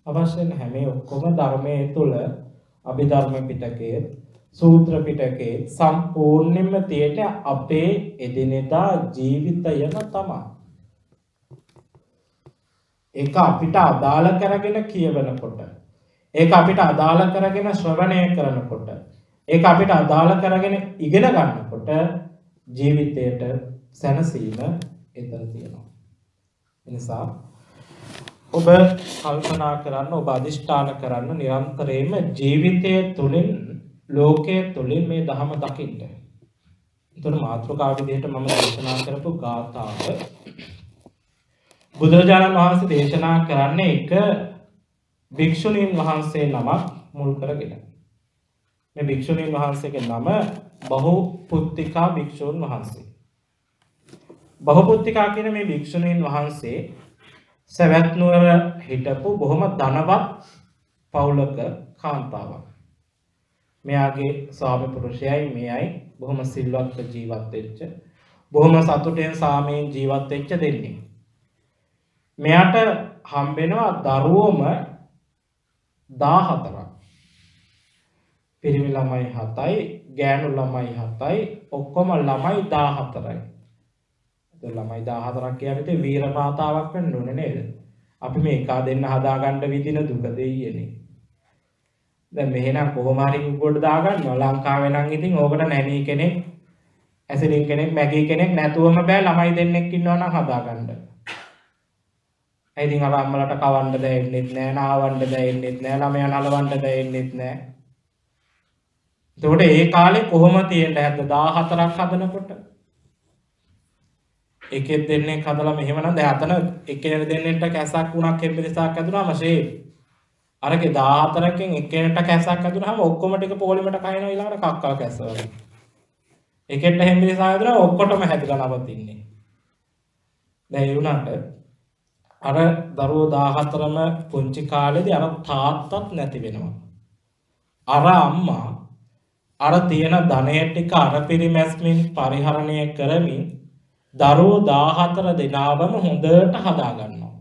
අවශ්‍ය නැහැ. මේ ඔක්කොම ධර්මයේ තුල අභිධර්ම පිටකයේ සූත්‍ර පිටකයේ සම්පූර්ණයෙන්ම තියෙන අපේ එදිනෙදා ජීවිතයම තමයි. ඒක අපිට අදාළ කරගෙන කියවනකොට ඒක අපිට අදාළ කරගෙන ශ්‍රවණය කරනකොට ඒක අපිට අදාළ කරගෙන ඉගෙන ගන්නකොට ජීවිතයට සැනසීම එතන තියෙනවා. ඒ නිසා ඔබ කල්පනා කරන්න ඔබ අදිෂ්ඨාන කරන්න නිරන්තරයෙන්ම ජීවිතය තුළින් ලෝකයේ තුළින් මේ ධහම දකින්න. ඒතර මාතෘකාව විදිහට මම දේශනා කරපු ගාථාව බුදුරජාණන් වහන්සේ දේශනා කරන්නේ එක භික්ෂුණීන් වහන්සේ නමක් මුල් කරගෙන. මේ භික්ෂුණීන් වහන්සේගේ නම බහුපුත්තිකා භික්ෂුන් වහන්සේ. බහුපුත්තිකා කියන මේ භික්ෂුණීන් වහන්සේ සවැත් නුවර හිටපු බොහොම ධනවත් පවුලක කාන්තාවක්. මෙයාගේ ස්වාමි පුරුෂයයි මෙයයි බොහොම සිල්වත්ව ජීවත් වෙච්ච, බොහොම සතුටෙන් සාමයෙන් ජීවත් වෙච්ච දෙන්නේ. මෙයාට හම්බෙනවා දරුවෝම 14ක්. පිරිමි ළමයි 7යි, ගෑනු ළමයි 7යි, ඔක්කොම ළමයි 14යි. ඒ ළමයි 14ක් කියන්නේ වීර මාතාවක් වෙන්න ඕනේ නේද? අපි මේ එකා දෙන්න හදාගන්න විදින දුක දෙයියනේ. දැන් මෙහෙනම් කොහොම හරි උගොඩ දාගන්නවා. ලංකාවේ නම් ඉතින් ඕකට නැණී කෙනෙක්, ඇසිරින් කෙනෙක්, මැගී කෙනෙක් නැතුවම බෑ ළමයි දෙන්නෙක් ඉන්නවා නම් හදාගන්න. ඒ ඉතින් අර අම්මලට කවන්න දෙන්නෙත් නෑ, නාවන්න දෙන්නෙත් නෑ, ළමයා නලවන්න දෙන්නෙත් නෑ. එතකොට ඒ කාලේ කොහොම තියෙන්න හැද්ද 14ක් හදනකොට? එකෙක් දෙන්නෙක් හදලා මෙහෙමනම් දැන් අතන එක්කෙනෙක් දෙන්නෙක්ට කැසක් වුණක් හෙම්බිරිසක් ඇදුනාම ෂේ. අරගේ 14කින් එක්කෙනෙක්ට කැසක් ඇදුනහම ඔක්කොම ටික පොලිමට කහිනවා ඊළඟට කක්කා කැස වගේ. එකෙක්ට හෙම්බිරිසක් ඇදුනා ඔක්කොටම හැදලා නවතින්නේ. දැන් ඒ වුණාට අර දරුවෝ 14ම පුංචි කාලේදී අර තාත්තත් නැති වෙනවා. අර අම්මා අර තියෙන ධනය ටික අර පිරිමැස්මින් පරිහරණය කරමින් දරුවෝ 14 දෙනාවම හොඳට හදා ගන්නවා.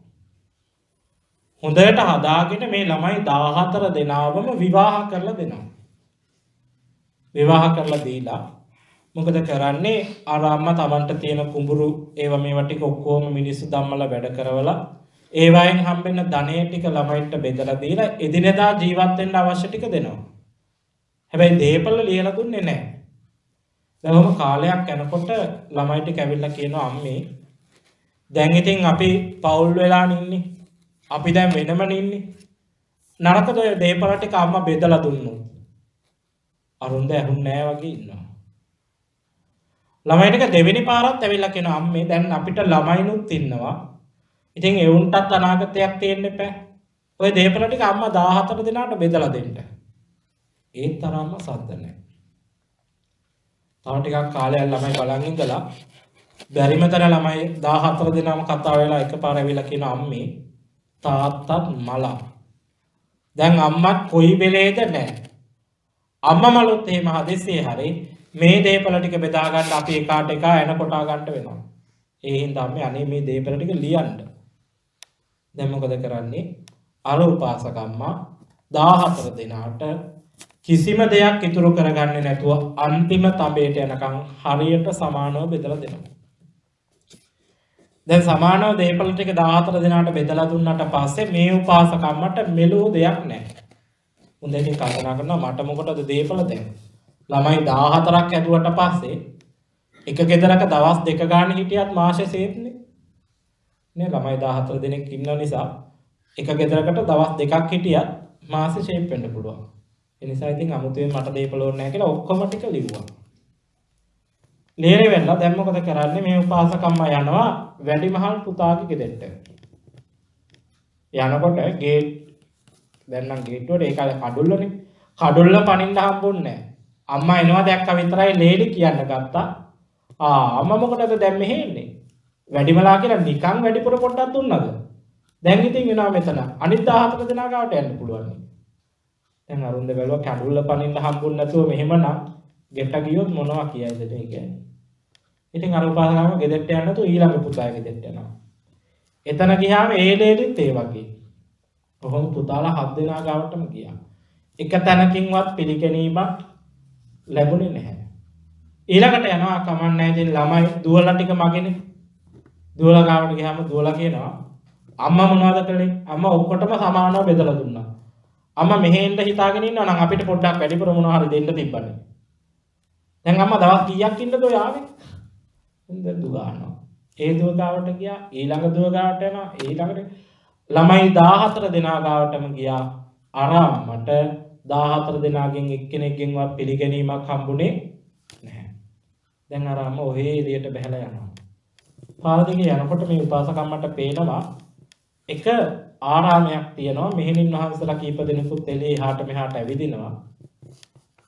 හොඳට හදාගෙන මේ ළමයි 14 දෙනාවම විවාහ කරලා දෙනවා. විවාහ කරලා දීලා මොකද කරන්නේ? අර අම්මා Tamanට තියෙන කුඹුරු ඒව මේවා ටික ඔක්කොම මිනිස්සු ධම්මලා වැඩ කරවලා ඒ වයින් හම්බෙන ධනය ටික ළමයින්ට බෙදලා දීලා එදිනෙදා ජීවත් වෙන්න අවශ්‍ය ටික දෙනවා. හැබැයි දේපල ලියලා දුන්නේ නැහැ. දැන් කාලයක් යනකොට ළමයි ටික ඇවිල්ලා කියනවා අම්මේ දැන් ඉතින් අපි පවුල් වෙලා ඉන්නේ. අපි දැන් වෙනම ඉන්නේ. නරකද ඔය දේපල ටික අම්මා බෙදලා දුන්නොත්. අරුන්ද ඇහුන්නේ නැහැ වගේ ඉන්නවා. ළමයි ටික දෙවෙනි පාරත් ඇවිල්ලා කියනවා අම්මේ දැන් අපිට ළමයිනුත් ඉන්නවා. ඉතින් ඒ උන්ටත් අනාගතයක් තියෙන්න එපා. ඔය දේපල ටික අම්මා 14 දෙනාට බෙදලා දෙන්න. ඒ තරම්ම සද්ද නැහැ. තව ටිකක් කාලයක් ළමයි බලන් ඉඳලා බැරිම තරම් ළමයි 14 දෙනාම කතා වෙලා එකපාර ඇවිල්ලා කියනවා අම්මේ තාත්තත් මලා. දැන් අම්මත් කොයි වෙලේද නැහැ. අම්මා මලොත් එහෙම හදිස්සියේ හරි මේ දේපල ටික බෙදා ගන්න අපි එකාට එක එන කොටා ගන්න වෙනවා. ඒ හින්දා අම්මේ අනේ මේ දේපල ටික ලියන්න. දැන් මොකද කරන්නේ? අර උපාසක අම්මා 14 දෙනාට කිසිම දෙයක් ඉතුරු කරගන්නේ නැතුව අන්තිම තඹේට යනකම් හරියට සමානව බෙදලා දෙනවා. දැන් සමානව දේපල ටික 14 දෙනාට බෙදලා දුන්නාට පස්සේ මේ උපාසක අම්මට මෙලෝ දෙයක් නැහැ. හොඳට කල්පනා කරනවා මට මොකටද දේපල දැන්? ළමයි 14ක් ඇදුවට පස්සේ එක ගෙදරක දවස් දෙක ගන්න හිටියත් මාසෙ සේත්නේ. නේ ළමයි 14 දෙනෙක් ඉන්න නිසා එක ගෙදරකට දවස් දෙකක් හිටියත් මාසෙ ෂේප් වෙන්න පුළුවන්. ඒ නිසා ඉතින් අමුතුවෙන් මට දේපල ඕනේ නැහැ කියලා ඔක්කොම ටික ලිව්වා. ලේරේ වෙලා දැන් මොකද කරන්නේ? මේ උපාසකම්මා යනවා වැඩිමහල් පුතාගේ ගෙදරට. යනකොට ගේට් දැන් නම් ගේට්ටුවට ඒ කාලේ කඩුල්ලනේ. කඩුල්ල පනින්න හම්බුන්නේ නැහැ. අම්මා එනවා දැක්ක විතරයි ලේලි කියන්න ගත්තා. අම්මා මොකටද දැන් මෙහෙ ඉන්නේ? වැඩිමලා කියලා නිකන් වැඩිපුර පොඩ්ඩක් දුන්නද? දැන් ඉතින් එනවා මෙතන. අනිත් 14 දෙනා ගාවට යන්න පුළුවන්. දැන් අරුන්ද බැලුවා කඩුල්ල පනින්න හම්බුන්නේ නැතුව මෙහෙමනම් ගෙට ගියොත් මොනවා කියයිද මේ කියන්නේ. ඉතින් අර උපාසකම ගෙදරට යන්න නැතුව ඊළඟ පුතාගේ ගෙදරට යනවා. එතන ගියාම ඒ ලේලිත් ඒ වගේ. කොහොම පුතාලා 7 දෙනා ගාවටම ගියා. එක තැනකින්වත් පිළිගැනීමක් ලැබුණේ නැහැ. ඊළඟට යනවා කමන්නේ ඉතින් ළමයි දුවලා ටික මගේනේ. දුවලා ගාවට ගියාම දුවලා කියනවා අම්මා මොනවද කළේ? අම්මා ඔක්කොටම සමානව බෙදලා දුන්නා. අම්මා මෙහෙ ඉන්න හිතාගෙන ඉන්නවා නම් අපිට පොඩ්ඩක් වැඩිපුර මොනවා හරි දෙන්න තිබ්බනේ. දැන් අම්මා දවස් කීයක් ඉන්නද ඔය ආවේ? හොඳ දුව ගන්නවා. ඒ දුව ගාවට ගියා, ඊළඟ දුව ගාවට යනවා, ඊළඟට ළමයි 14 දෙනා ගාවටම ගියා. අර අම්මට 14 දෙනාගෙන් එක්කෙනෙක්ගෙන්වත් පිළිගැනීමක් හම්බුනේ නැහැ. දැන් අර අම්මා ඔහේ එළියට බහැලා යනවා. පාරදිගේ යනකොට මේ උපාසකම්මට පේනවා එක ආරාමයක් තියෙනවා. මෙහෙණින් වහන්සලා කීප දෙනෙකුත් එළියේ එහාට මෙහාට ඇවිදිනවා.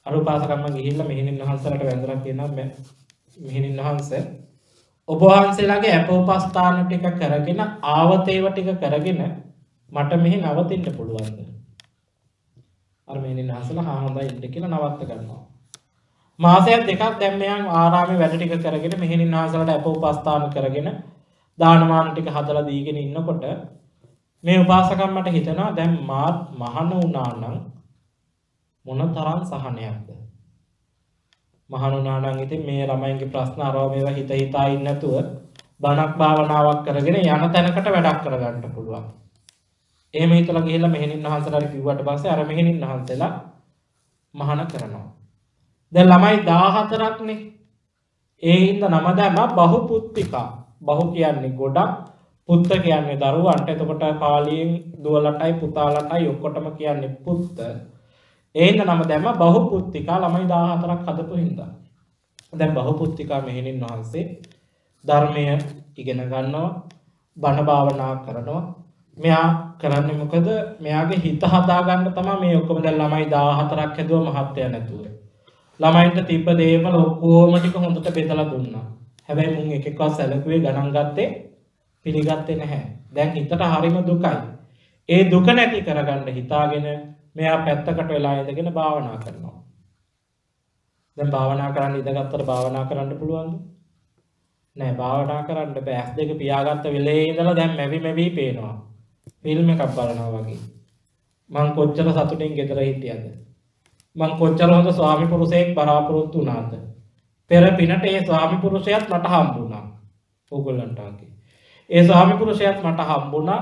අර උපාසකම්ම ගිහිල්ලා මෙහෙණින් වහන්සේලාට වැඳලා කියනවා මෙහෙණින් වහන්සේ ඔබ වහන්සේලාගේ අපෝපස්ථාන ටික කරගෙන ආවතේව ටික කරගෙන මට මෙහි නවතින්න පුළුවන්ද? අර මෙහෙණින් වහන්සේලා හා හොඳයි ඉන්න කියලා නවත්ත ගන්නවා. මාසයක් දෙකක් දැන් මෙයන් ආරාමේ වැඩ ටික කරගෙන මෙහෙණින් වහන්සේලාට අපෝපස්ථාන කරගෙන දානමාන ටික හදලා දීගෙන ඉන්නකොට මේ උපාසකම්මට හිතෙනවා දැන් මාත් මහාන වුණා නම් මොන තරම් සහනයක්ද? මහාන වුණා නම් ඉතින් මේ ළමයින්ගේ ප්‍රශ්න අරව මේවා හිත හිතා ඉන්න නැතුව බණක් භාවනාවක් කරගෙන යන තැනකට වැඩක් කරගන්න පුළුවන්. එහෙම හිතලා ගිහිල්ලා මෙහෙණින් වහන්සේලාට කිව්වට පස්සේ අර මෙහෙණින් වහන්සේලා මහාන කරනවා. දැන් ළමයි 14ක් නේ. ඒ හින්දා නම දැම්ම බහුපුත්තිකා. බහු කියන්නේ ගොඩක්, පුත්ත කියන්නේ දරුවන්ට. එතකොට පාලියෙන් දුවලටයි පුතාලටයි ඔක්කොටම කියන්නේ පුත්ත. ඒ හින්දා නම දැම්ම බහුපුත්තිකා. ළමයි 14ක් හදපු හින්දා. දැන් බහුපුත්තිකා මෙහෙණින් වහන්සේ ධර්මය ඉගෙන ගන්නවා, බණ භාවනා කරනවා. මෙයා කරන්නේ මොකද? මෙයාගේ හිත හදාගන්න තමයි මේ ඔක්කොම දැන් ළමයි 14ක් හැදුවා මහත්ය නැතුව. ළමයින්ට තිබ්බ දේවල් ඔක්කොම ටික හොඳට බෙදලා දුන්නා. හැබැයි මුන් එක එකක් සැලකුවේ ගණන් ගත්තේ පිළිගත්තේ නැහැ. දැන් හිතට හරිම දුකයි. ඒ දුක නැති කරගන්න හිතාගෙන මෙයා පැත්තකට වෙලා ඉඳගෙන භාවනා කරනවා. දැන් භාවනා කරන්න ඉඳගත්තට භාවනා කරන්න පුළුවන්ද? නෑ, භාවනා කරන්න බෑ. ඇස් දෙක පියාගත්ත වෙලේ ඉඳලා දැන් මැවි පේනවා. ෆිල්ම් එකක් බලනවා වගේ. මං කොච්චර සතුටින් ගෙදර හිටියද? මං කොච්චර හොඳ ස්වාමි පුරුෂයෙක් බලාපොරොත්තු වුණාද? පෙර පිනට ඒ ස්වාමි පුරුෂයාත් මට හම්බුණා. ඕගොල්ලන්ට ආකේ. ඒ ස්වාමි පුරුෂයාත් මට හම්බුණා.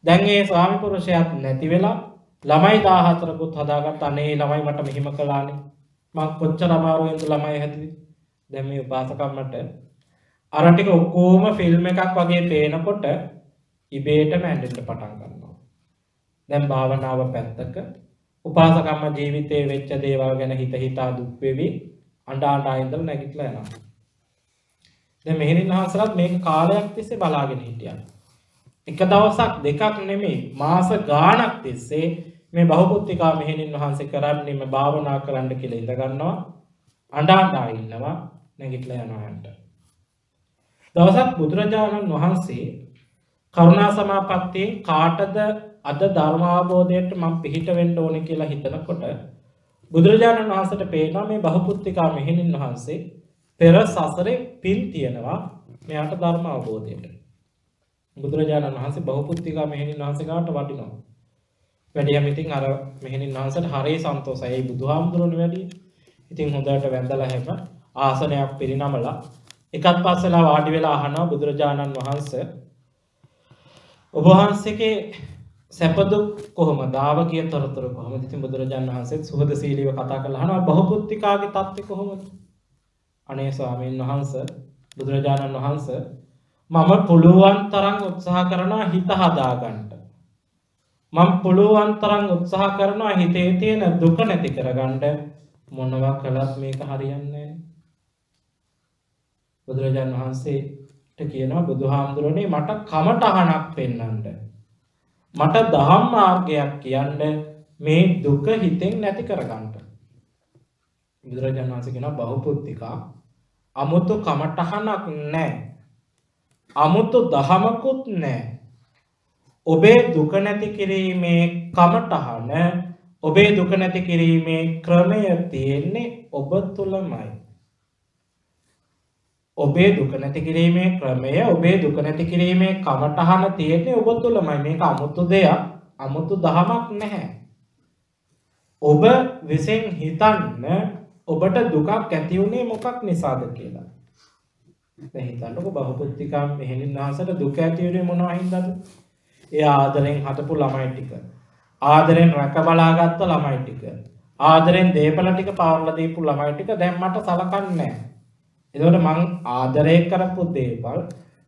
දැන් ඒ ස්වාමි පුරුෂයාත් නැති වෙලා ළමයි 14කුත් හදාගත්ත. අනේ ළමයි මට මෙහිම කළානේ. මං කොච්චර අමාරුවෙන්ද ළමයි හැදුවේ. දැන් මේ උපාසකම්මට අර ටික ඔක්කොම ෆිල්ම් එකක් වගේ පේනකොට ඉබේටම ඇඬෙන්න පටන් ගන්නවා. දැන් භාවනාව පැත්තක උපාසකම්ම ජීවිතේ වෙච්ච දේවල් ගැන හිතා දුක් වෙවි අඬා ඉඳලා නැගිටලා යනවා. දැන් මෙහෙණින් වහන්සේලාත් මේක කාලයක් තිස්සේ බලාගෙන හිටියා. එක දවසක් දෙකක් නෙමෙයි මාස ගාණක් තිස්සේ මේ බහුපුත්තිකා මෙහෙණින් වහන්සේ කරන්නේ මේ භාවනා කරන්න කියලා ඉඳ ගන්නවා. අඬා ඉන්නවා, නැගිටලා යනවා යන්න. දවසක් බුදුරජාණන් වහන්සේ කරුණා සමාපත්තියෙන් කාටද අද ධර්ම අවබෝධයට මම පිහිට වෙන්න ඕනේ කියලා හිතනකොට බුදුරජාණන් වහන්සේට පේනවා මේ බහුපුත්තිකා මෙහෙණින් වහන්සේ පෙර සසරේ පින් තියනවා මෙයාට ධර්ම අවබෝධයට. බුදුරජාණන් වහන්සේ බහුපුත්තිකා මෙහෙණින් වහන්සේ ගාවට වඩිනවා. වැඩියම ඉතින් අර මෙහෙණින් වහන්සේට හරිය සන්තෝෂයි. ඒ බුදුහාමුදුරනේ වැඩි. ඉතින් හොඳට වැඳලා හැම ආසනයක් පිරිනමලා එකත් පස්සෙලා වාඩි වෙලා අහනවා බුදුරජාණන් වහන්සේ ඔබ වහන්සේගේ සැප දුක් කොහොමද? ආවගිය තොරතුරු කොහොමද? ඉතින් බුදුරජාණන් වහන්සේ සුහදශීලීව කතා කරලා අහනවා බහුපුත්තිකාගේ තත්ත්වය කොහොමද? අනේ ස්වාමීන් වහන්සේ බුදුරජාණන් වහන්සේ මම පුළුවන් තරම් උත්සාහ කරනවා හිත හදාගන්න. මම පුළුවන් තරම් උත්සාහ කරනවා හිතේ තියෙන දුක නැති කරගන්න. මොනවා කළත් මේක හරියන්නේ නැහැ. බුදුරජාණන් වහන්සේට කියනවා බුදුහාමුදුරනේ මට කමටහනක් පෙන්වන්න. මට දහම් මාර්ගයක් කියන්න මේ දුක හිතෙන් නැති කරගන්න. බුදුරජාණන් වහන්සේ කියනවා බහුපුත්තිකා අමුතු කමටහනක් නැහැ. අමුතු දහමකුත් නැහැ. ඔබේ දුක නැති කිරීමේ කමටහන, ඔබේ දුක නැති කිරීමේ ක්‍රමය තියෙන්නේ ඔබ තුලමයි. ඔබේ දුක නැති කිරීමේ ක්‍රමය, ඔබේ දුක නැති කිරීමේ කමටහන තියෙන්නේ ඔබ තුලමයි. මේක අමුතු දෙයක්, අමුතු දහමක් නැහැ. ඔබ විසින් හිතන්න ඔබට දුකක් ඇති වුණේ මොකක් නිසාද කියලා. දැන් හිතන්නකෝ බහුපුත්තිකා මෙහෙණින් වහන්සේට දුක ඇති වුණේ මොනවා හින්දාද? ඒ ආදරෙන් හදපු ළමයි ටික, ආදරෙන් රැක බලාගත්ත ළමයි ටික, ආදරෙන් දේපල ටික පාවලා දීපු ළමයි ටික දැන් මට සලකන්නේ නැහැ. එතකොට මං ආදරය කරපු දේවල්,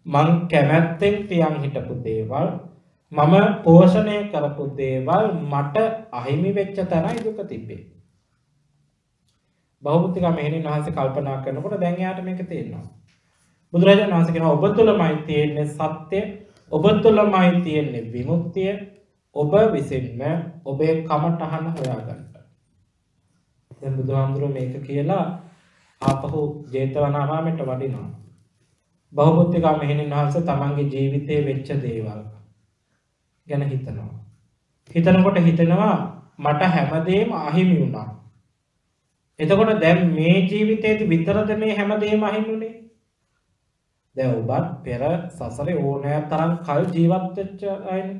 මං කැමැත්තෙන් තියන් හිටපු දේවල්, මම පෝෂණය කරපු දේවල් මට අහිමි වෙච්ච තැනයි දුක තිබේ. බහුපුත්තිකා මෙහෙණින් වහන්සේ කල්පනා කරනකොට දැන් එයාට මේක තේරෙනවා. බුදුරජාණන් වහන්සේ කියනවා ඔබ තුළමයි තියෙන්නේ සත්‍ය, ඔබ තුළමයි තියෙන්නේ විමුක්තිය. ඔබ විසින්ම ඔබේ කමටහන හොයාගන්න. දැන් බුදුහාමුදුරුවෝ මේක කියලා ආපහු ජේතවනාරාමයට වඩිනවා. බහුබුද්ධිකා මෙහෙණින් වහන්සේ තමන්ගේ ජීවිතේ වෙච්ච දේවල් ගැන හිතනවා. හිතනකොට හිතෙනවා මට හැමදේම අහිමි වුණා. එතකොට දැන් මේ ජීවිතේදී විතරද මේ හැමදේම අහිමි වුනේ? දැන් ඔබත් පෙර සසරේ ඕනෑ තරම් කල් ජීවත් වෙච්ච අයනේ.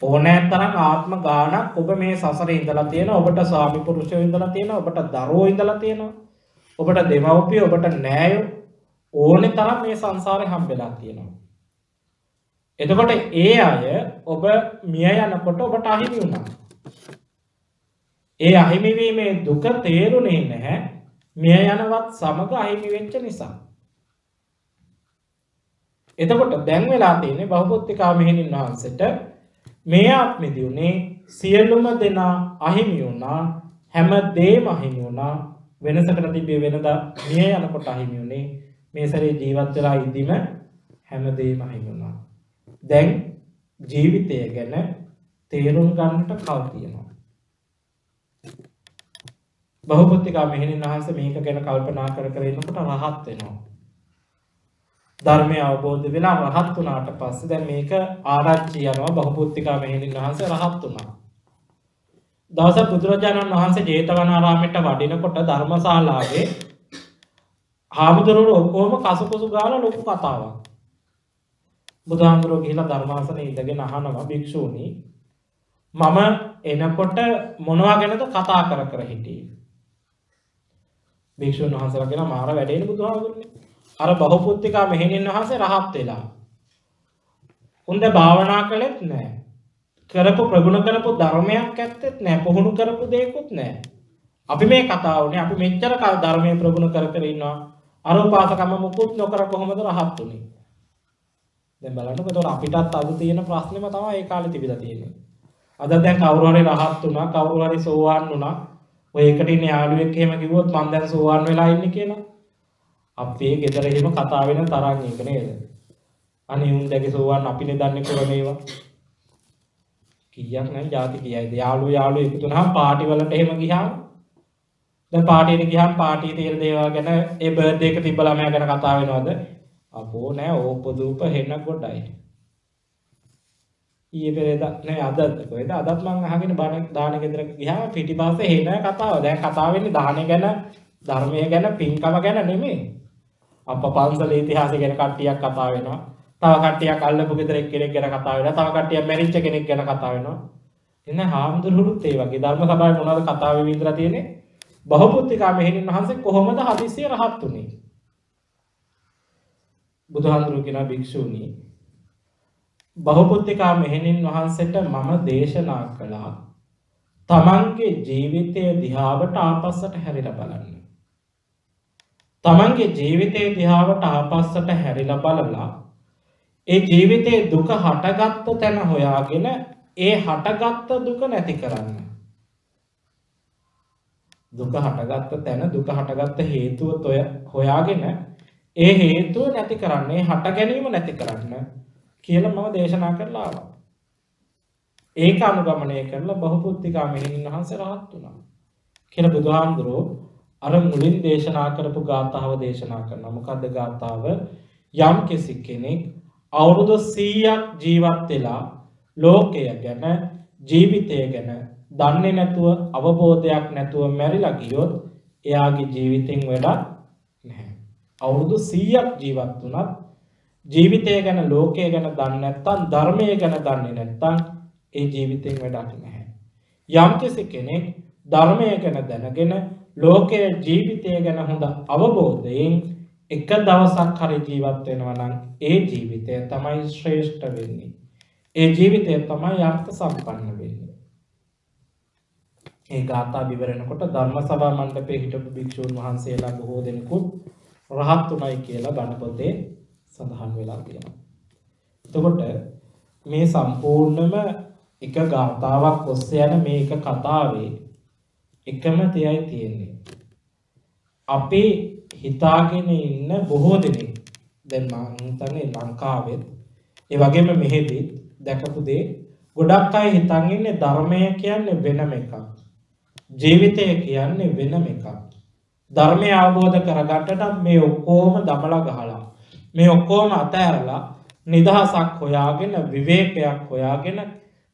ඕනෑ තරම් ආත්ම ගානක් ඔබ මේ සසරේ ඉඳලා තියෙනවා. ඔබට ස්වාමි පුරුෂයෝ ඉඳලා තියෙනවා. ඔබට දරුවෝ ඉඳලා තියෙනවා. ඔබට දෙමව්පියෝ, ඔබට නෑයෝ ඕනේ තරම් මේ සංසාරේ හම්බෙලා තියෙනවා. එතකොට ඒ අය ඔබ මිය යනකොට ඔබට අහිමි වුණා. ඒ අහිමි වීමේ දුක තේරුනේ නැහැ. මිය යනවත් සමග අහිමි වෙච්ච නිසා. එතකොට දැන් වෙලා තියෙන්නේ බහුබුද්ධිකා මෙහෙණින් වහන්සේට මේ ආත්මෙදී උනේ සියලුම දෙනා අහිමි වුණා. හැම දෙයක්ම අහිමි වුණා. වෙනසකට තිබ්බේ වෙනදා මිය යනකොට අහිමි වුණේ. මේ සැරේ ජීවත් වෙලා ඉඳිම හැම දෙයක්ම අහිමි වුණා. දැන් ජීවිතය ගැන තේරුම් ගන්නට කල් තියෙනවා. බහුබුද්ධිකා මෙහෙණින් වහන්සේ මේක ගැන කල්පනා කර කර ඉන්නකොට රහත් වෙනවා. ධර්මය අවබෝධ වෙලා රහත් වුණාට පස්සේ දැන් මේක ආරච්චි යනවා. බහුබුද්ධිකා මෙහෙණින් වහන්සේ රහත් වුණා. දවසක් බුදුරජාණන් වහන්සේ ජේතවනාරාමයට වඩිනකොට ධර්මශාලාවේ හාමුදුරුවෝ ඔක්කොම කසුකුසු ගාලා ලොකු කතාවක්. බුදුහාමුදුරුවෝ ගිහිලා ධර්මාසනේ ඉඳගෙන අහනවා භික්ෂූනි මම එනකොට මොනවා ගැනද කතා කර කර හිටියේ? භික්ෂුන් වහන්සේලා කියන මාර වැඩේනේ බුදුහාමුදුරනේ. අර බහුබුද්ධිකා මෙහෙණින් වහන්සේ රහත් වෙලා. උන්ද භාවනා කළෙත් නැහැ. කරපු ප්‍රගුණ කරපු ධර්මයක් ඇත්තෙත් නැහැ. පුහුණු කරපු දෙයක්වත් නැහැ. අපි මේ කතාව උනේ අපි මෙච්චර කාල ධර්මයේ ප්‍රගුණ කර කර ඉන්නවා. අර උපාසකම මුකුත් නොකර කොහොමද රහත් උනේ? දැන් බලන්නකො ඒතකොට අපිටත් අද තියෙන ප්‍රශ්නේම තමයි ඒ කාලේ තිබිලා තියෙන්නේ. අද දැන් කවුරු හරි රහත් වුණා, කවුරු හරි සෝවාන් වුණා. ඔය එකට ඉන්න යාළුවෙක් එහෙම කිව්වොත් මං දැන් සෝවාන් වෙලා ඉන්නේ කියලා. අපේ ගෙදර එහෙම කතා වෙන තරම් එක නේද? අනේ උන් දැගේ සෝවාන් අපිනේ දන්නේ කරමේවා. කීයක් නම් ಜಾති කියයිද? යාළුවෝ එකතු වුණාම පාටි වලට එහෙම ගියාම දැන් පාටියට ගියාම පාටියේ තියෙන දේවල් ගැන ඒ බර්ත්ඩේ එක තිබ්බ ළමයා ගැන කතා වෙනවද? අපෝ නෑ ඕපදූප හෙන්න ගොඩයි. ඊයේ පෙරේදා නෑ අදත් කොහෙද අදත් මං අහගෙන බණ දාන ගෙදර ගියාම පිටිපස්සේ හෙන කතාව. දැන් කතාව වෙන්නේ දාහනේ ගැන, ධර්මයේ ගැන, පින්කම ගැන නෙමෙයි. අප පන්සලේ ඉතිහාසය ගැන කට්ටියක් කතා වෙනවා. තව කට්ටියක් අල්ලපු ගෙදර එක්කෙනෙක් ගැන කතා වෙනවා. තව කට්ටියක් මැරිච්ච කෙනෙක් ගැන කතා වෙනවා. එන්න හාමුදුරුවෝත් ඒ වගේ ධර්ම සභාවේ මොනවද කතා වෙවි ඉඳලා තියෙන්නේ? බහුබුද්ධිකා මෙහෙණින් වහන්සේ කොහොමද හදිස්සිය රහත් උනේ? බුදුහාමුදුරුවෝ කියන භික්ෂුණී බහුබුද්ධිකා මෙහෙණින් වහන්සේට මම දේශනා කළා තමන්ගේ ජීවිතයේ දිහාවට ආපස්සට හැරිලා බලන්න. තමන්ගේ ජීවිතයේ දිහාවට ආපස්සට හැරිලා බලලා ඒ ජීවිතයේ දුක හටගත්ත තැන හොයාගෙන ඒ හටගත්ත දුක නැති කරන්න. දුක හටගත්ත තැන දුක හටගත්ත හේතුව හොයාගෙන ඒ හේතුව නැති කරන්න, ඒ හට ගැනීම නැති කරන්න කියලා මම දේශනා කරලා ආවා. ඒක අනුගමනය කරලා බහුබුද්ධිකා මෙහෙණින් වහන්සේ රහත් වුණා. කියලා බුදුහාමුදුරුවෝ අර මුලින් දේශනා කරපු ගාථාව දේශනා කරනවා. මොකද්ද ගාථාව? යම් කිසි කෙනෙක් අවුරුදු 100ක් ජීවත් වෙලා ලෝකය ගැන, ජීවිතය ගැන දන්නේ නැතුව, අවබෝධයක් නැතුව මැරිලා ගියොත් එයාගේ ජීවිතෙන් වැඩක් නැහැ. අවුරුදු 100ක් ජීවත් වුණත් ජීවිතය ගැන, ලෝකය ගැන දන්නේ නැත්නම්, ධර්මය ගැන දන්නේ නැත්නම් ඒ ජීවිතෙන් වැඩක් නැහැ. යම්කිසි කෙනෙක් ධර්මය ගැන දැනගෙන, ලෝකයේ ජීවිතය ගැන හොඳ අවබෝධයෙන් එක දවසක් හරි ජීවත් වෙනවා නම් ඒ ජීවිතය තමයි ශ්‍රේෂ්ඨ වෙන්නේ. ඒ ජීවිතය තමයි අර්ථ සම්පන්න වෙන්නේ. ඒ ගාථා විවරණකොට ධර්ම සභා මණ්ඩපයේ හිටපු භික්ෂුන් වහන්සේලා බොහෝ දෙනෙකුත් රහත් උනායි කියලා බණ පොතේ සඳහන් වෙලා තියෙනවා. එතකොට මේ සම්පූර්ණම එක ගාථාවක් ඔස්සේ යන මේ එක කතාවේ එකම දෙයයි තියෙන්නේ. අපේ හිතාගෙන ඉන්න බොහෝ දෙනෙක් දැන් මම හිතන්නේ ලංකාවෙත් ඒ වගේම මෙහෙදී දැකපු දේ ගොඩක් අය හිතන් ඉන්නේ ධර්මය කියන්නේ වෙනම එකක්. ජීවිතය කියන්නේ වෙනම එකක්. ධර්මය අවබෝධ කරගන්නට මේ ඔක්කොම දමලා ගහලා මේ ඔක්කොම අතහැරලා නිදහසක් හොයාගෙන විවේකයක් හොයාගෙන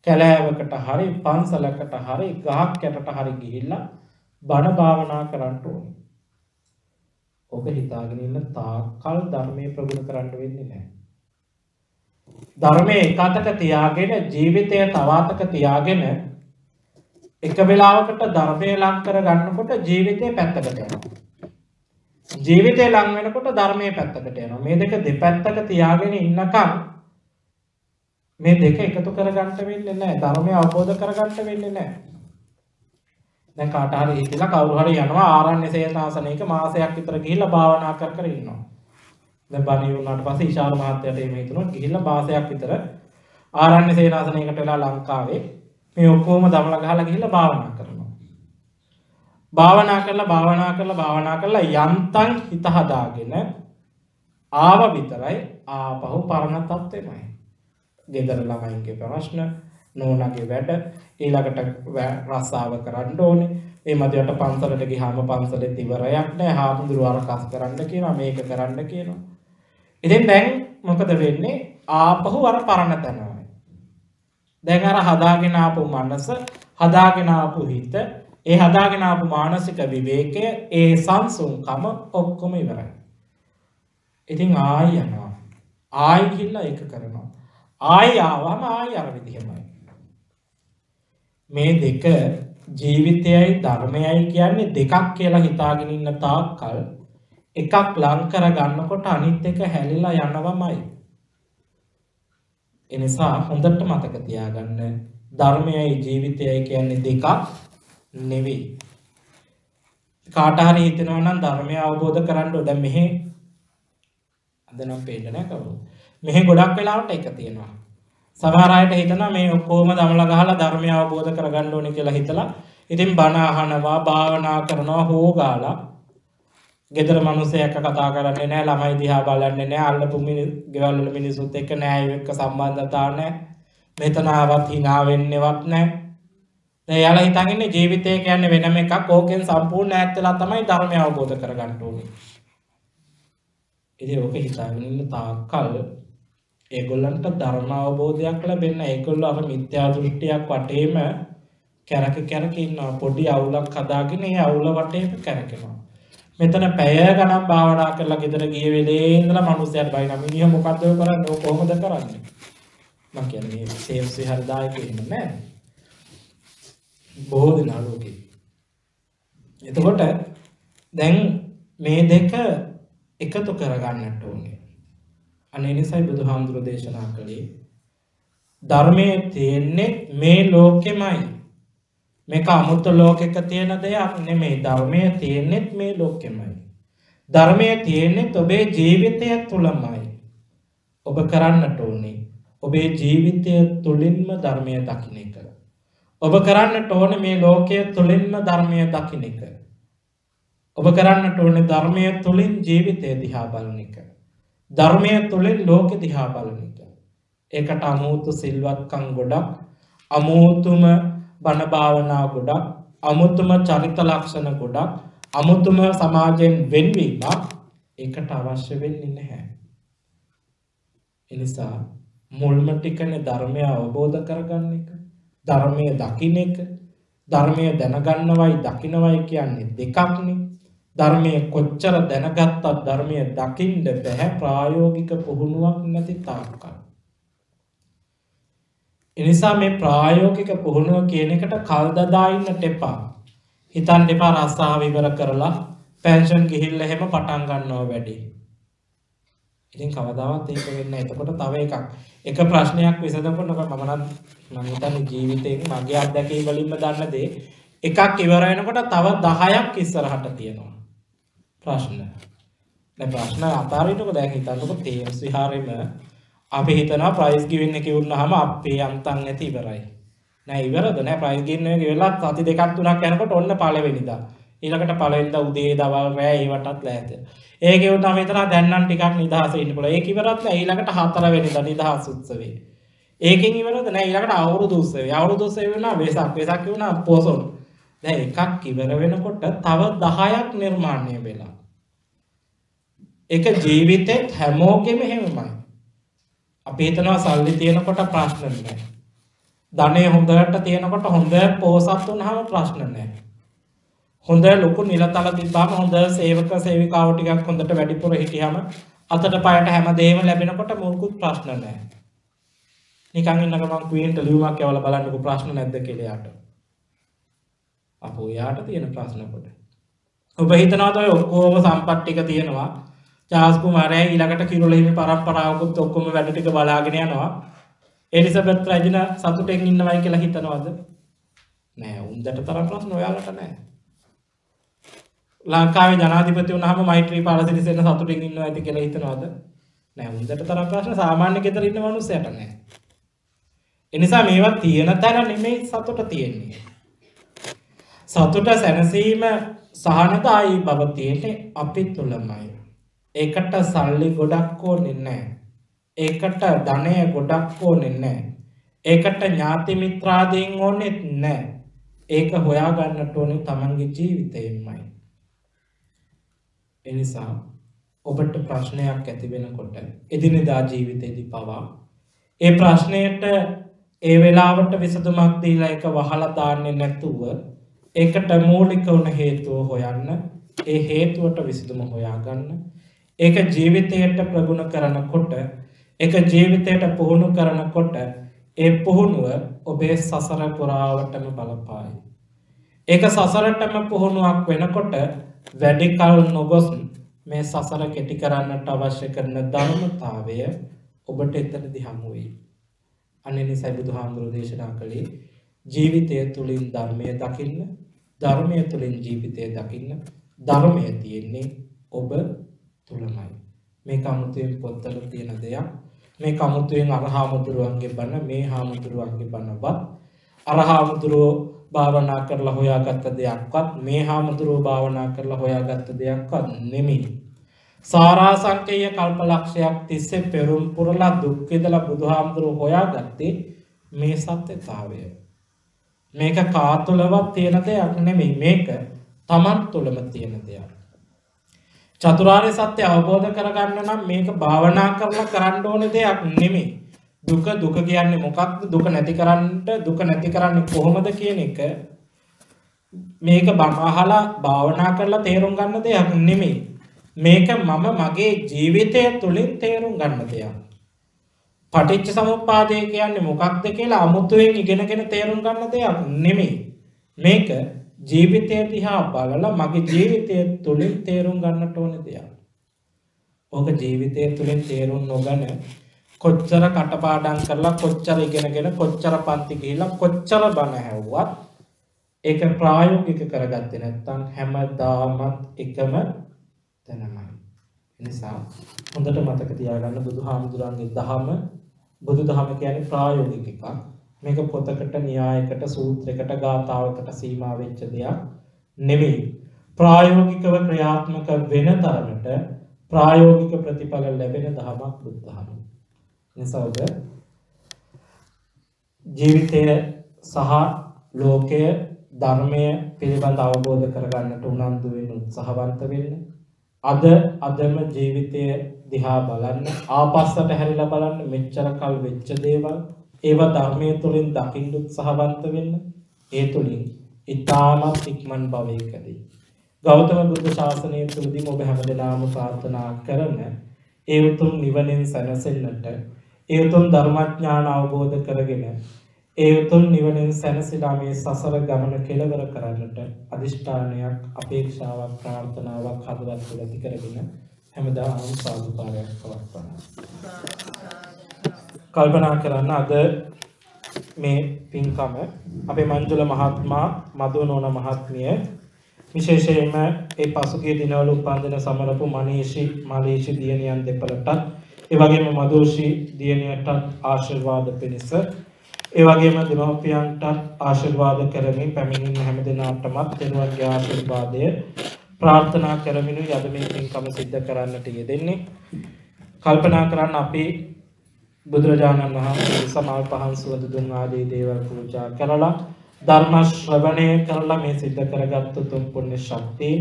කැලෑවකට හරි පන්සලකට හරි ගහක් යටට හරි ගිහිල්ලා බණ භාවනා කරන්න ඕනේ. ඔබ හිතාගෙන ඉන්න තාක්කල් ධර්මයේ ප්‍රගුණ කරන්න වෙන්නේ නැහැ. ධර්මයේ එකතක තියාගෙන ජීවිතය තව අතක තියාගෙන එක වෙලාවකට ධර්මයේ ලං කර ගන්නකොට ජීවිතේ පැත්තකට යනවා. ජීවිතේ ලං වෙනකොට ධර්මයේ පැත්තකට යනවා. මේ දෙක දෙපැත්තක තියාගෙන ඉන්නකම් මේ දෙක එකතු කරගන්න වෙන්නේ නැහැ. ධර්මය අවබෝධ කරගන්න වෙන්නේ නැහැ. දැන් කාට හරි හිතලා කවුරු හරි යනවා ආරණ්‍ය සේනාසනයක මාසයක් විතර ගිහිල්ලා භාවනා කර කර ඉන්නවා. දැන් බණී වුණාට පස්සේ ඉශාල මහත්තයාට එහෙම හිතුණා ගිහිල්ලා මාසයක් විතර ආරණ්‍ය සේනාසනයකට වෙලා ලංකාවේ මේ ඔක්කොම දමලා ගහලා ගිහිල්ලා භාවනා කරනවා. භාවනා කරලා යන්තම් හිත හදාගෙන ආව විතරයි ආපහු පරණ තත්ත්වෙමයි. ගෙදර ළමයින්ගේ ප්‍රශ්න, නෝනාගේ වැඩ, ඊළඟට රස්සාව කරන්න ඕනේ. ඒ මැදට පන්සලට ගියාම පන්සලෙත් ඉවරයක් නැහැ. හාමුදුරුවෝ අරකස් කරන්න කියනවා, මේක කරන්න කියනවා. ඉතින් දැන් මොකද වෙන්නේ? ආපහු අර පරණ තැනමයි. දැන් අර හදාගෙන ආපු මනස, හදාගෙන ආපු හිත, ඒ හදාගෙන ආපු මානසික විවේකය, ඒ සංසුන්කම ඔක්කොම ඉවරයි. ඉතින් ආයි යනවා. ආයි ගිහිල්ලා ඒක කරනවා. ආයි ආවම ආයි අර විදිහමයි. මේ දෙක ජීවිතයයි ධර්මයයි කියන්නේ දෙකක් කියලා හිතාගෙන ඉන්න තාක්කල් එකක් ලං කර ගන්නකොට අනිත් එක හැලිලා යනවමයි. ඒ නිසා හොඳට මතක තියාගන්න ධර්මයයි ජීවිතයයි කියන්නේ දෙකක් නෙවෙයි. කාට හරි හිතෙනවා නම් ධර්මය අවබෝධ කරන්න ඕන. දැන් මෙහි අද නම් පේන්නේ නැහැ කවුරු. මෙහි ගොඩක් වෙලාවට එක තියෙනවා. සමහර අයට හිතනවා මේ ඔක්කොම දමලා ගහලා ධර්මය අවබෝධ කරගන්න ඕනේ කියලා හිතලා ඉතින් බණ අහනවා, භාවනා කරනවා, හොගාලා ගෙදර මිනිස්සෙක් කතා කරන්නේ නැහැ, ළමයි දිහා බලන්නේ නැහැ, අල්ලපු ගෙවල් වල මිනිස්සුත් එක්ක නැහැ, එක්ක සම්බන්ධතාවක් නැහැ, මෙතන ආවත් hina වෙන්නේවත් නැහැ. දැන් යාලා හිතන් ඉන්නේ ජීවිතය කියන්නේ වෙනම එකක්, ඕකෙන් සම්පූර්ණ ඈත් වෙලා තමයි ධර්මය අවබෝධ කරගන්න ඕනේ. ඉතින් ඕක හිතාගෙන ඉන්න තාක්කල් ඒගොල්ලන්ට ධර්ම අවබෝධයක් ලැබෙන්නේ නැහැ. ඒගොල්ලෝ අර මිත්‍යා දෘෂ්ටියක් වටේම කැරක ඉන්නවා. පොඩි අවුලක් හදාගෙන ඒ අවුල වටේම කැරකෙනවා. මෙතන පැය ගණන් භාවනා කරලා ගෙදර ගිය වෙලේ ඉඳලා මිනිස්සුන්ට බයින මිනිහ මොකද්ද ඔය කරන්නේ? ඔය කොහොමද කරන්නේ? මම කියන්නේ මේ සේල්ස් විහරදායක එහෙම නෑ. බොහෝ දෙනා ලෝකේ. එතකොට දැන් මේ දෙක එකතු කරගන්නට ඕනේ. අනේ නිසයි බුදුහාමුදුරෝ දේශනා කළේ ධර්මයේ තියෙන්නේ මේ ලෝකෙමයි. මේක අමුතු ලෝකයක තියෙන දෙයක් නෙමෙයි. ධර්මයේ තියෙන්නේ මේ ලෝකෙමයි. ධර්මයේ තියෙන්නේ ඔබේ ජීවිතය තුලමයි. ඔබ කරන්නට ඕනේ ඔබේ ජීවිතය තුලින්ම ධර්මය දකින්න එක. ඔබ කරන්නට ඕනේ මේ ලෝකයේ තුලින්ම ධර්මය දකින්න එක. ඔබ කරන්නට ඕනේ ධර්මය තුලින් ජීවිතය දිහා බලන එක. ධර්මය තුලින් ලෝකෙ දිහා බලන එක. ඒකට අමුතු සිල්වත්කම් ගොඩක්, අමුතුම බණ භාවනා ගොඩක්, අමුතුම චරිත ලක්ෂණ ගොඩක්, අමුතුම සමාජයෙන් වෙන්වීමක් ඒකට අවශ්‍ය වෙන්නේ නැහැ. ඒ නිසා මුල්ම ටිකනේ ධර්මය අවබෝධ කරගන්න එක, ධර්මය දකින්න එක. ධර්මය දැනගන්නවයි දකින්නවයි කියන්නේ දෙකක්නේ. ධර්මයේ කොච්චර දැනගත්තත් ධර්මය දකින්න බැහැ ප්‍රායෝගික පුහුණුවක් නැති තාක්කල්. එනිසා මේ ප්‍රායෝගික පුහුණුව කියන එකට කල් දදා ඉන්නට එපා. හිතන්න එපා රස්සාව ඉවර කරලා පෙන්ෂන් ගිහිල්ලා එහෙම පටන් ගන්නවා වැඩි. ඉතින් කවදාවත් ඒක වෙන්නේ නැහැ. එතකොට තව එක ප්‍රශ්නයක් විසඳනකොට මම හිතන්නේ ජීවිතේ මගේ අත්දැකීම් වලින්ම දන්න දේ එකක් ඉවර වෙනකොට තව 10ක් ඉස්සරහට තියෙනවා. ප්‍රශ්න. දැන් ප්‍රශ්න අතාරින්නකො දැන් හිතන්නකො තේම්ස් විහාරෙම අපි හිතනවා ප්‍රයිස් ගිවින් එක ඉවරනහම අපේ යන්තම් නැති ඉවරයි. නෑ ඉවරද නෑ ප්‍රයිස් ගිවින් එක ඉවරලා සති දෙකක් තුනක් යනකොට ඔන්න පළවෙනිදා. ඊළඟට පළවෙනිදා උදේ දවල් රෑ ඒවටත් ලෑස්ති. ඒක වුණාම හිතනවා දැන් නම් ටිකක් නිදහස ඉන්න පුළුවන්. ඒක ඉවරත් නෑ ඊළඟට හතරවෙනිදා නිදහස් උත්සවේ. ඒකෙන් ඉවරද නෑ ඊළඟට අවුරුදු උත්සවේ. අවුරුදු උත්සවේ වුණා වෙසක් වුණා පොසොන්. දැන් එකක් ඉවර වෙනකොට තව 10ක් නිර්මාණය වෙලා. ඒක ජීවිතෙත් හැමෝගෙම එහෙමයි. අපි හිතනවා සල්ලි තියෙනකොට ප්‍රශ්න නැහැ. ධනෙ හොඳට තියෙනකොට හොඳ පෝසත් වුණාම ප්‍රශ්න නැහැ. හොඳ ලොකු නිලතල තිබ්බාම හොඳ සේවක සේවිකාව ටිකක් හොඳට වැඩිපුර හිටියාම අතට පයට හැමදේම ලැබෙනකොට මොකුත් ප්‍රශ්න නැහැ. නිකන් ඉන්න ගමන් ක්වීන්ට ලියුමක් යවලා බලන්නකො ප්‍රශ්න නැද්ද කියලා යාට. අපෝ යාට තියෙන ප්‍රශ්න කොට. ඔබ හිතනවාද ඔය ඔක්කොම සම්පත් ටික තියෙනවා. චාල්ස් කුමාරයා ඊළඟට කිරුළ හිමි පරම්පරාවකුත් ඔක්කොම වැඩ ටික බලාගෙන යනවා. එලිසබෙත් රජින සතුටෙන් ඉන්නවයි කියලා හිතනවද? නෑ, උන්දට තරම් ප්‍රශ්න ඔයාලට නෑ. ලංකාවේ ජනාධිපති වුණාම මෛත්‍රීපාල සිරිසේන සතුටින් ඉන්නවා ඇති කියලා හිතනවද? නෑ, උන්දට තරම් ප්‍රශ්න සාමාන්‍ය ගෙදර ඉන්න මිනිස්සුන්ට නෑ. ඒ නිසා මේවා තියෙන තැන නෙමෙයි සතුට තියෙන්නේ. සතුට සැනසීම සහනදායී බව තියෙන්නේ අපි තුලමයි. ඒකට සල්ලි ගොඩක් ඕනේ නැහැ. ඒකට ධනය ගොඩක් ඕනේ නැහැ. ඒකට ඥාති මිත්‍රාදීන් ඕනේ නැහැ. ඒක හොයාගන්නට ඕනේ තමන්ගේ ජීවිතයෙන්මයි. ඒ නිසා ඔබට ප්‍රශ්නයක් ඇති වෙනකොට එදිනෙදා ජීවිතේදී පවා ඒ ප්‍රශ්නයට ඒ වෙලාවට විසඳුමක් දීලා ඒක වහලා දාන්නේ නැතුව ඒකට මූලික වුණ හේතුව හොයන්න, ඒ හේතුවට විසඳුම හොයාගන්න. ඒක ජීවිතයට ප්‍රගුණ කරනකොට, ඒක ජීවිතයට පුහුණු කරනකොට ඒ පුහුණුව ඔබේ සසර පුරාවටම බලපායි. ඒක සසරටම පුහුණුවක් වෙනකොට වැඩි කල නොගොස් මේ සසර කෙටි කරන්නට අවශ්‍ය කරන ධර්මතාවය ඔබට එතනදී හමු වෙයි. අනේ නිසයි බුදුහාමුදුරෝ දේශනා කළේ ජීවිතය තුළින් ධර්මය දකින්න, ධර්මය තුළින් ජීවිතය දකින්න. ධර්මය තියෙන්නේ ඔබ තුලමයි. මේ කමුතුයෙන් පොත්වල තියෙන දෙයක්. මේ කමුතුයෙන් අරහාමුදුරුවන්ගේ බණ, මේ හාමුදුරුවන්ගේ බණවත් අරහාමුදුරුවෝ භාවනා කරලා හොයාගත්ත දෙයක්වත්, මේ හාමුදුරුවෝ භාවනා කරලා හොයාගත්ත දෙයක්වත් නෙමෙයි. සාරාංශකීය කල්පලක්ෂයක් තිස්සේ පෙරම් පුරලා දුක් විඳලා බුදුහාමුදුරුවෝ හොයාගත්තේ මේ සත්‍යතාවය. මේක කා තුලවත් තියෙන දෙයක් නෙමෙයි. මේක තමන් තුලම තියෙන දෙයක්. චතුරාර්ය සත්‍ය අවබෝධ කරගන්න නම් මේක භාවනා කරලා කරන්න ඕන දෙයක් නෙමෙයි. දුක කියන්නේ මොකක්ද? දුක නැති කරන්නේ කොහොමද කියන එක මේක බණ අහලා භාවනා කරලා තේරුම් ගන්න දෙයක් නෙමෙයි. මේක මම මගේ ජීවිතය තුළින් තේරුම් ගන්න දෙයක්. පටිච්ච සමුප්පාදය කියන්නේ මොකක්ද කියලා අමුතුවෙන් ඉගෙනගෙන තේරුම් ගන්න දෙයක් නෙමෙයි. මේක ජීවිතය දිහා බලලා මගේ ජීවිතය තුළින් තේරුම් ගන්නට ඕන දෙයක්. ඕක ජීවිතය තුළින් තේරුම් නොගන්න කොච්චර කටපාඩම් කරලා, කොච්චර ඉගෙනගෙන, කොච්චර පන්ති ගිහිලා, කොච්චර බණ ඇහුවත් ඒක ප්‍රායෝගික කරගත්තේ නැත්නම් හැමදාමත් එකම තැනමයි. ඒ නිසා හොඳට මතක තියාගන්න බුදුහාමුදුරන්ගේ දහම, බුදුදහම කියන්නේ ප්‍රායෝගික එකක්. මේක පොතකට, න්‍යායකට, සූත්‍රයකට, ගාථාවකට සීමා වෙච්ච දෙයක් නෙමෙයි. ප්‍රායෝගිකව ක්‍රියාත්මක වෙන තරමට ප්‍රායෝගික ප්‍රතිඵල ලැබෙන දහමක් බුද්ධහම. නිසා ඔබ ජීවිතය සහ ලෝකය, ධර්මය පිළිබඳ අවබෝධ කරගන්නට උනන්දු වෙන, උත්සාහවන්ත වෙන්න. අදම ජීවිතය දිහා බලන්න, ආපස්සට හැරිලා බලන්න. මෙච්චර කල් වෙච්ච දේවල් ඒවා ධර්මයේ තුලින් දකින්න උත්සාහවන්ත වෙන්න. ඒ තුලින් ඊටමත් ඉක්මන් භවයකදී ගෞතම බුදු ශාසනය තුලදී ඔබ හැමදෙනාම ප්‍රාර්ථනා කරන ඒ උතුම් නිවනින් සැනසෙන්නට, ඒ උතුම් ධර්මඥාන අවබෝධ කරගෙන ඒ උතුම් නිවනින් සැනසීලා මේ සසර ගමන කෙලවර කරන්නට අදිෂ්ඨානයක්, අපේක්ෂාවක්, ප්‍රාර්ථනාවක් හදවත් තුළ ඇති කරගෙන හැමදාම සාදුකාරයක් පවත්වනවා. කල්පනා කරන්න අද මේ පින්කම අපේ මංජුල මහත්මයා, මදුනෝන මහත්මිය විශේෂයෙන්ම ඒ පසුගිය දිනවල උපන්දින සමරපු මනීෂි දියණියන් දෙපළටත්, ඒ වගේම මදුෂි දියණියටත් ආශිර්වාද පිණිස, ඒ වගේම දෙමව්පියන්ටත් ආශිර්වාද කරමින් පැමිණෙන හැම දිනකටමත් දෙනුවන්ගේ ආශිර්වාදය ප්‍රාර්ථනා කරමින් යද මේ පින්කම සිද්ධ කරන්නට යෙදෙන්නේ. කල්පනා කරන්න අපි බුදුරජාණන් වහන්සේ සමාල් පහන් සුවඳ දුන් ආදී දේවල් පූජා කරලා ධර්ම ශ්‍රවණය කරලා මේ සිද්ධ කරගත්තු තුන් පුණ්‍ය ශක්තිය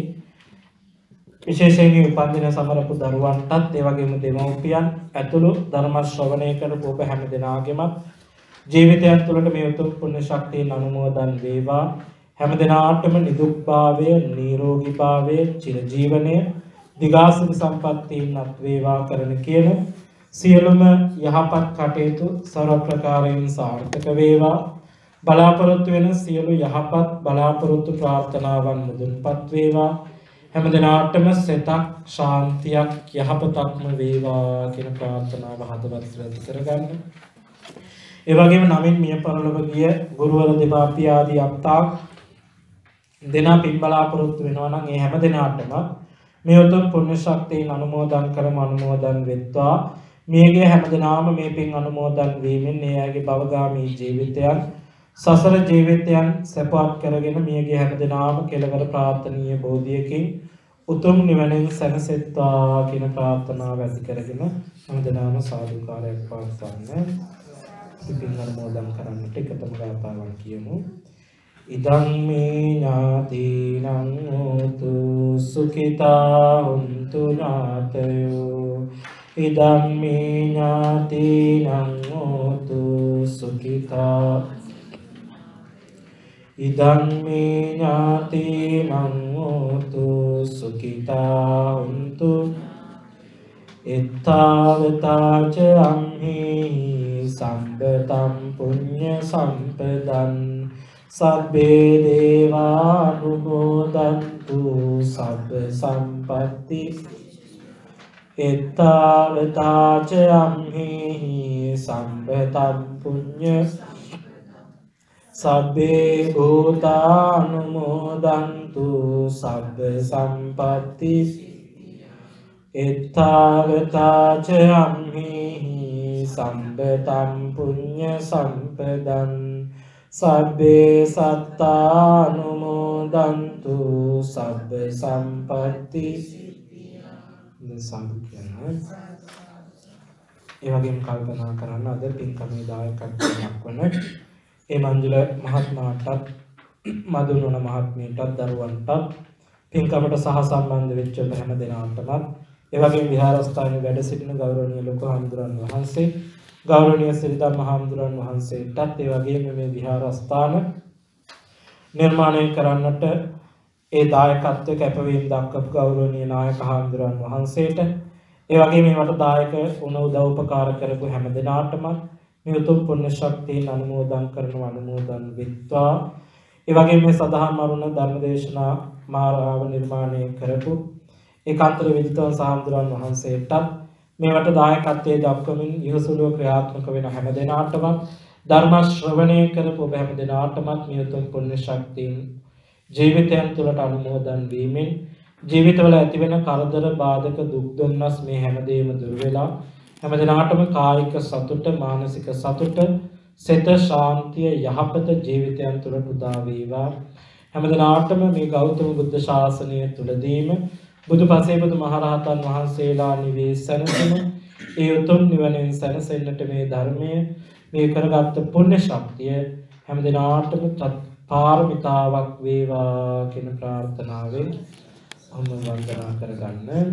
විශේෂයෙන් උපන්දින සමරපු දරුවන්ටත් ඒ වගේම දෙමව්පියන් ඇතුළු ධර්ම ශ්‍රවණය කරපු ඔබ හැම දෙනාගේම ජීවිතයන් තුළට මේ උතුම් පුණ්‍ය ශක්තිය අනුමෝදන් වේවා. හැම දිනාටම නිදුක්භාවය, නිරෝගීභාවය, චිරජීවනය, දිගාසුඛ සම්පත්තීන් අත් වේවා කරන කියන සියලුම යහපත් කටයුතු සර්ව ප්‍රකාරයෙන් සාර්ථක වේවා. බලාපොරොත්තු වෙන සියලු යහපත් බලාපොරොත්තු ප්‍රාර්ථනාවන් මුදුන්පත් වේවා. හැම දිනාටම සෙතක්, ශාන්තියක්, යහපතක්ම වේවා කියන ප්‍රාර්ථනාව හදවත් කරගන්න. ඒ වගේම නමින් මිය පරලොව ගිය ගුරුවර දෙමාපිය ආදී අත්තාක් දෙනා පින් බලාපොරොත්තු වෙනවා නම් ඒ හැම දිනාටම මේ උතුම් පුණ්‍ය ශක්තිය අනුමෝදන් කරමු. අනුමෝදන් වෙත්වා. මේගේ හැම දිනාම මේ පින් අනුමෝදන් වීමෙන් ඒ අයගේ භවගාමී ජීවිතයන් සසර ජීවිතයන් සපවත් කරගෙන මේගේ හැම දිනාම කෙලවර ප්‍රාර්ථනීය බෝධියකින් උතුම් නිවනින් සැනසෙත්වා කියන ප්‍රාර්ථනාව ඇති කරගෙන හැම දිනාම සාදුකාරයක් පවත්වන්න. පින් අනුමෝදන් කරන්නට එකතම ගාථාවන් කියමු. ඉදං මේ ඥාතිනං හෝතු සුඛිතා හොන්තු ඥාතයෝ. ඉදං මේ ඥාතිනං හෝතු සුඛිතා. ඉදං මේ ඥාතිනං හෝතු සුඛිතා හොන්තු. එත්තාවතාච අම්හි සම්පතං පුඤ්ඤ සම්පදං සබ්බේ දේවානුමෝදන්තු සබ්බ සම්පatti. එත්තාවතාච අම්හි සම්පතං පුඤ්ඤ සබ්බේ භූතානුමෝදන්තු සබ්බ සම්පatti. එත්තාවතාච අම්හි සම්පතං පුඤ්ඤ සම්පදං සබ්බේ සත්තානුමෝදන්තු සබ්බ සම්පatti. ඒ වගේම කල්පනා කරන්න අද පින්කමේ දායකත්වයක් වන ඒ මංජුල මහත්මයාටත් මදුනුවන මහත්මියටත් දරුවන්ටත් පින්කමට සහ සම්බන්ධ වෙච්ච හැම දෙනාටමත් ඒ වගේම විහාරස්ථානයේ වැඩ සිටින ගෞරවනීය ලොකු හාමුදුරන් වහන්සේ, ගෞරවනීය සිරිදම් හාමුදුරන් වහන්සේටත් ඒ වගේම මේ විහාරස්ථාන නිර්මාණය කරන්නට ඒ දායකත්වයේ කැපවීම දක්වපු ගෞරවනීය නායක හාමුදුරන් වහන්සේට ඒ වගේම මේවට දායක වුණ උදව් උපකාර කරපු හැම දෙනාටම මේ උතුම් පුණ්‍ය ශක්තිය අනුමෝදන් කරනවා. අනුමෝදන් වෙත්වා. ඒ වගේම මේ සදහම් අරුණ ධර්මදේශනා මාලාව නිර්මාණය කරපු ඒකාන්තර විදිතවන් සාමුදුරන් වහන්සේටත් මේවට දායකත්වයේ දක්වමින් යොසුලුව ක්‍රියාත්මක වෙන හැම දෙනාටම ධර්ම ශ්‍රවණය කරපු ඔබ හැම දෙනාටම මේ උතුම් පුණ්‍ය ශක්තිය ජීවිතයන් තුළට අනුමෝදන් වීමෙන් ජීවිතවල ඇතිවෙන කරදර බාධක දුක් දුම්නස් මේ හැමදේම දුර වෙලා හැම දිනාටම කායික සතුට මානසික සතුට සිත ශාන්තිය යහපත ජීවිතයන් තුළට උදා වේවා. හැම දිනාටම මේ ගෞතම බුද්ධ ශාසනය තුලදීම බුදුපසේ බුදු මහරහතන් වහන්සේලා නිවී සැනසෙන ඒ උතුම් නිවනින් සැනසෙන්නට මේ ධර්මය මේ කරගත් පුණ්‍ය ශක්තිය හැම දිනාටම පාරමිතාවක් වේවා කියන ප්‍රාර්ථනාවෙන් වන්දනා කරගන්න.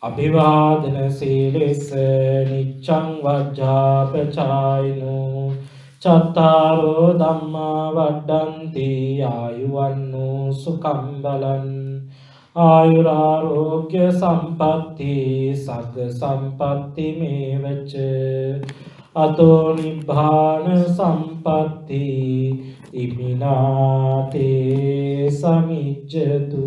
අභිවාදන සීලෙස නිච්ඡං වජ්ජාපචායිනෝ චත්තාරෝ ධම්මා වඩ්ඩන්ති ආයුවන්නෝ සුඛං බලං ආයුරාෝග්‍ය සම්පatti සග්ග සම්පatti මේවච අතෝ නිබ්බාන සම්පatti ඉමිනාතේ සමිජ්ජතු.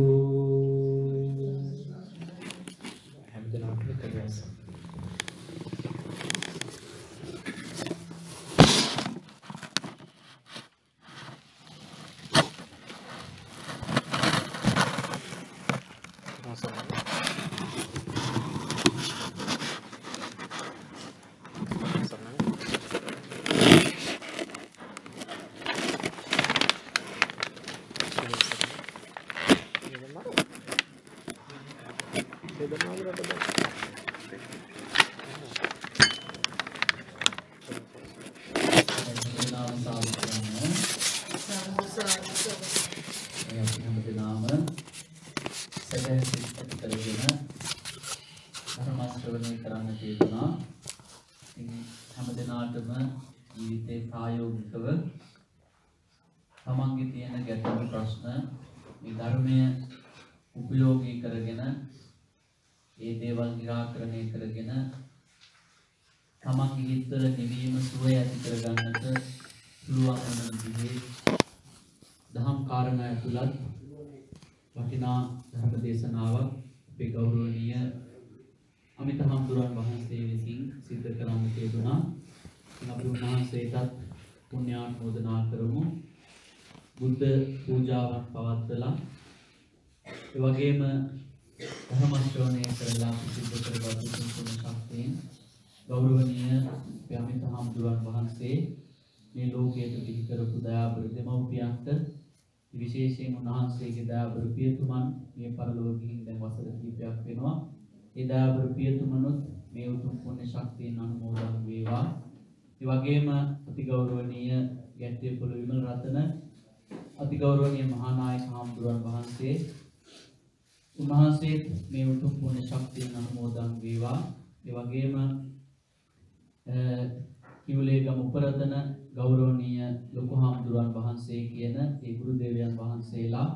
අපි හැමදෙනාම සැකසිත ඇති කරගෙන ධර්ම ශ්‍රවණය කරන්න තියෙනවා. ඉතින් හැමදෙනාටම ජීවිතේ ප්‍රායෝගිකව තමන්ගේ තියෙන ගැටලු ප්‍රශ්න මේ ධර්මය උපයෝගී කරගෙන ඒ දේවල් निराකරණය කරගෙන තමන්ගේ හිතවල නිවීම සුවය ඇති කරගන්නට පුළුවන් වෙන විදිහේ දහම් කාරණා ඇතුළත් වටිනා ධර්ම දේශනාවක් අපේ ගෞරවනීය අමිත හඳුරන් වහන්සේ විසින් සිද්ධ කරන්න තිබුණා. අපි උන්වහන්සේටත් පුණ්‍යානුමෝදනා කරමු. බුද්ධ පූජාවක් පවත්වලා ඒ වගේම ධර්ම ශ්‍රවණය කරලා සිද්ධ කරගත් පුණ්‍ය ශක්තියෙන් ගෞරවනීය අමිත හඳුරන් වහන්සේ මේ ලෝකයට දිවි කරපු දයාබර දෙමව්පියන්ට විශේෂයෙන් උන්වහන්සේගේ දයාබර පියතුමන් මේ පරලෝක ගිහින් දැන් වසර කිහිපයක් වෙනවා. ඒ දයාබර පියතුමනුත් මේ උතුම් පුණ්‍ය ශක්තියෙන් අනුමෝදන් වේවා. ඒ වගේම අතිගෞරවනීය ගැට්ටියපොළ විමල රතන අතිගෞරවනීය මහා නායක හාමුදුරන් වහන්සේ උන්වහන්සේ මේ උතුම් පුණ්‍ය ශක්තියෙන් අනුමෝදන් වේවා. ඒ වගේම කිව්ලේගම උපරතන ගෞරවනීය ලොකු හාමුදුරන් වහන්සේ කියන ඒ ගුරු දේවයන් වහන්සේලා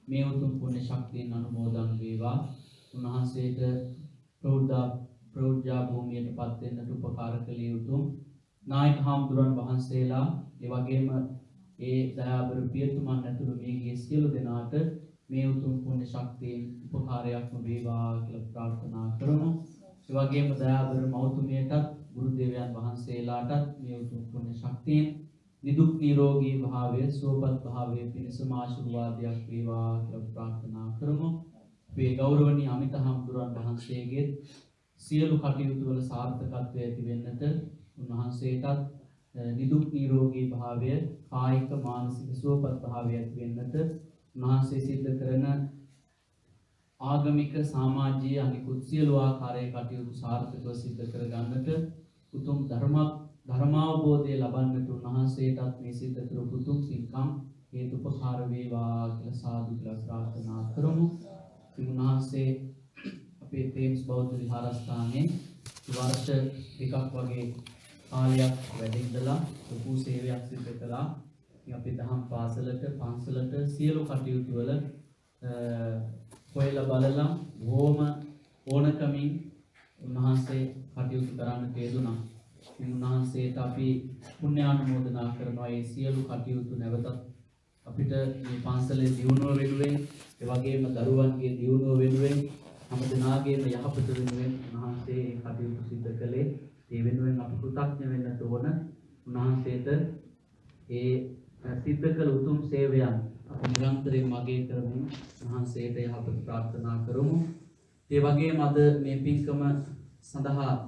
මේ උතුම් පුණ්‍ය ශක්තියෙන් අනුමෝදන් වේවා. උන්වහන්සේට ප්‍රෞಢ භූමියටපත් වෙන්නට උපකාර කළ යුතුම් නායක හාමුදුරන් වහන්සේලා ඒ වගේම ඒ දයාබර පියතුමන් ඇතුළු මේගේ සියලු දෙනාට මේ උතුම් පුණ්‍ය ශක්තියෙන් උපකාරයක්ම වේවා කියලා ප්‍රාර්ථනා කරමු. ඒ වගේම දයාබර මෞතුමියටත් ගුරු දේවයන් වහන්සේලාටත් මේ උතුම් පුණ්‍ය ශක්තියෙන් නිදුක් නිරෝගී භාවය සුවපත් භාවය පිණිසම ආශිර්වාදයක් වේවා කියලා ප්‍රාර්ථනා කරමු. මේ ගෞරවනීය අමිත හාමුදුරන් වහන්සේගේ සියලු කටයුතු වල සාර්ථකත්වය ඇති වෙන්නට උන්වහන්සේටත් නිදුක් නිරෝගී භාවය කායික මානසික සුවපත් භාවය ඇති වෙන්නට උන්වහන්සේ සිද්ධ කරන ආගමික සමාජීය අනිකුත් සියලු ආකාරයේ කටයුතු සාර්ථකව සිද්ධ කර ගන්නට උතුම් ධර්මාවබෝධය ලබන්නට උන්වහන්සේටත් මේ සිද්ධ කරපු උතුම් සිල්කම් හේතුපකාර වේවා කියලා සාදු කියලා ප්‍රාර්ථනා කරමු. උන්වහන්සේ අපේ තේම්ස් බෞද්ධ විහාරස්ථානයේ වර්ෂ දෙකක් වගේ කාලයක් වැඩ ඉඳලා ලොකු සේවයක් සිදු කළා. ඉතින් අපි දහම් පාසලට පන්සලට සියලු කටයුතු වල හොයලා බලලා බොහොම ඕනකමින් උන්වහන්සේ කටයුතු කරන්න තේරුණා. ඉතින් උන්වහන්සේට අපි පුණ්‍යානුමෝදනා කරනවා. මේ සියලු කටයුතු නැවතත් අපිට මේ පන්සලේ දියුණුව වෙනුවෙන් ඒ වගේම දරුවන්ගේ දියුණුව වෙනුවෙන් හැම දෙනාගේම යහපත වෙනුවෙන් උන්වහන්සේ කටයුතු සිදු කළේ. ඒ වෙනුවෙන් අපි කෘතඥ වෙන්න ඕන. උන්වහන්සේට ඒ සිද්ධ කළ උතුම් සේවයන් අපි නිරන්තරයෙන් මගේ කරමින් උන්වහන්සේට යහපත ප්‍රාර්ථනා කරමු. ඒ වගේම අද මේ පින්කම සඳහා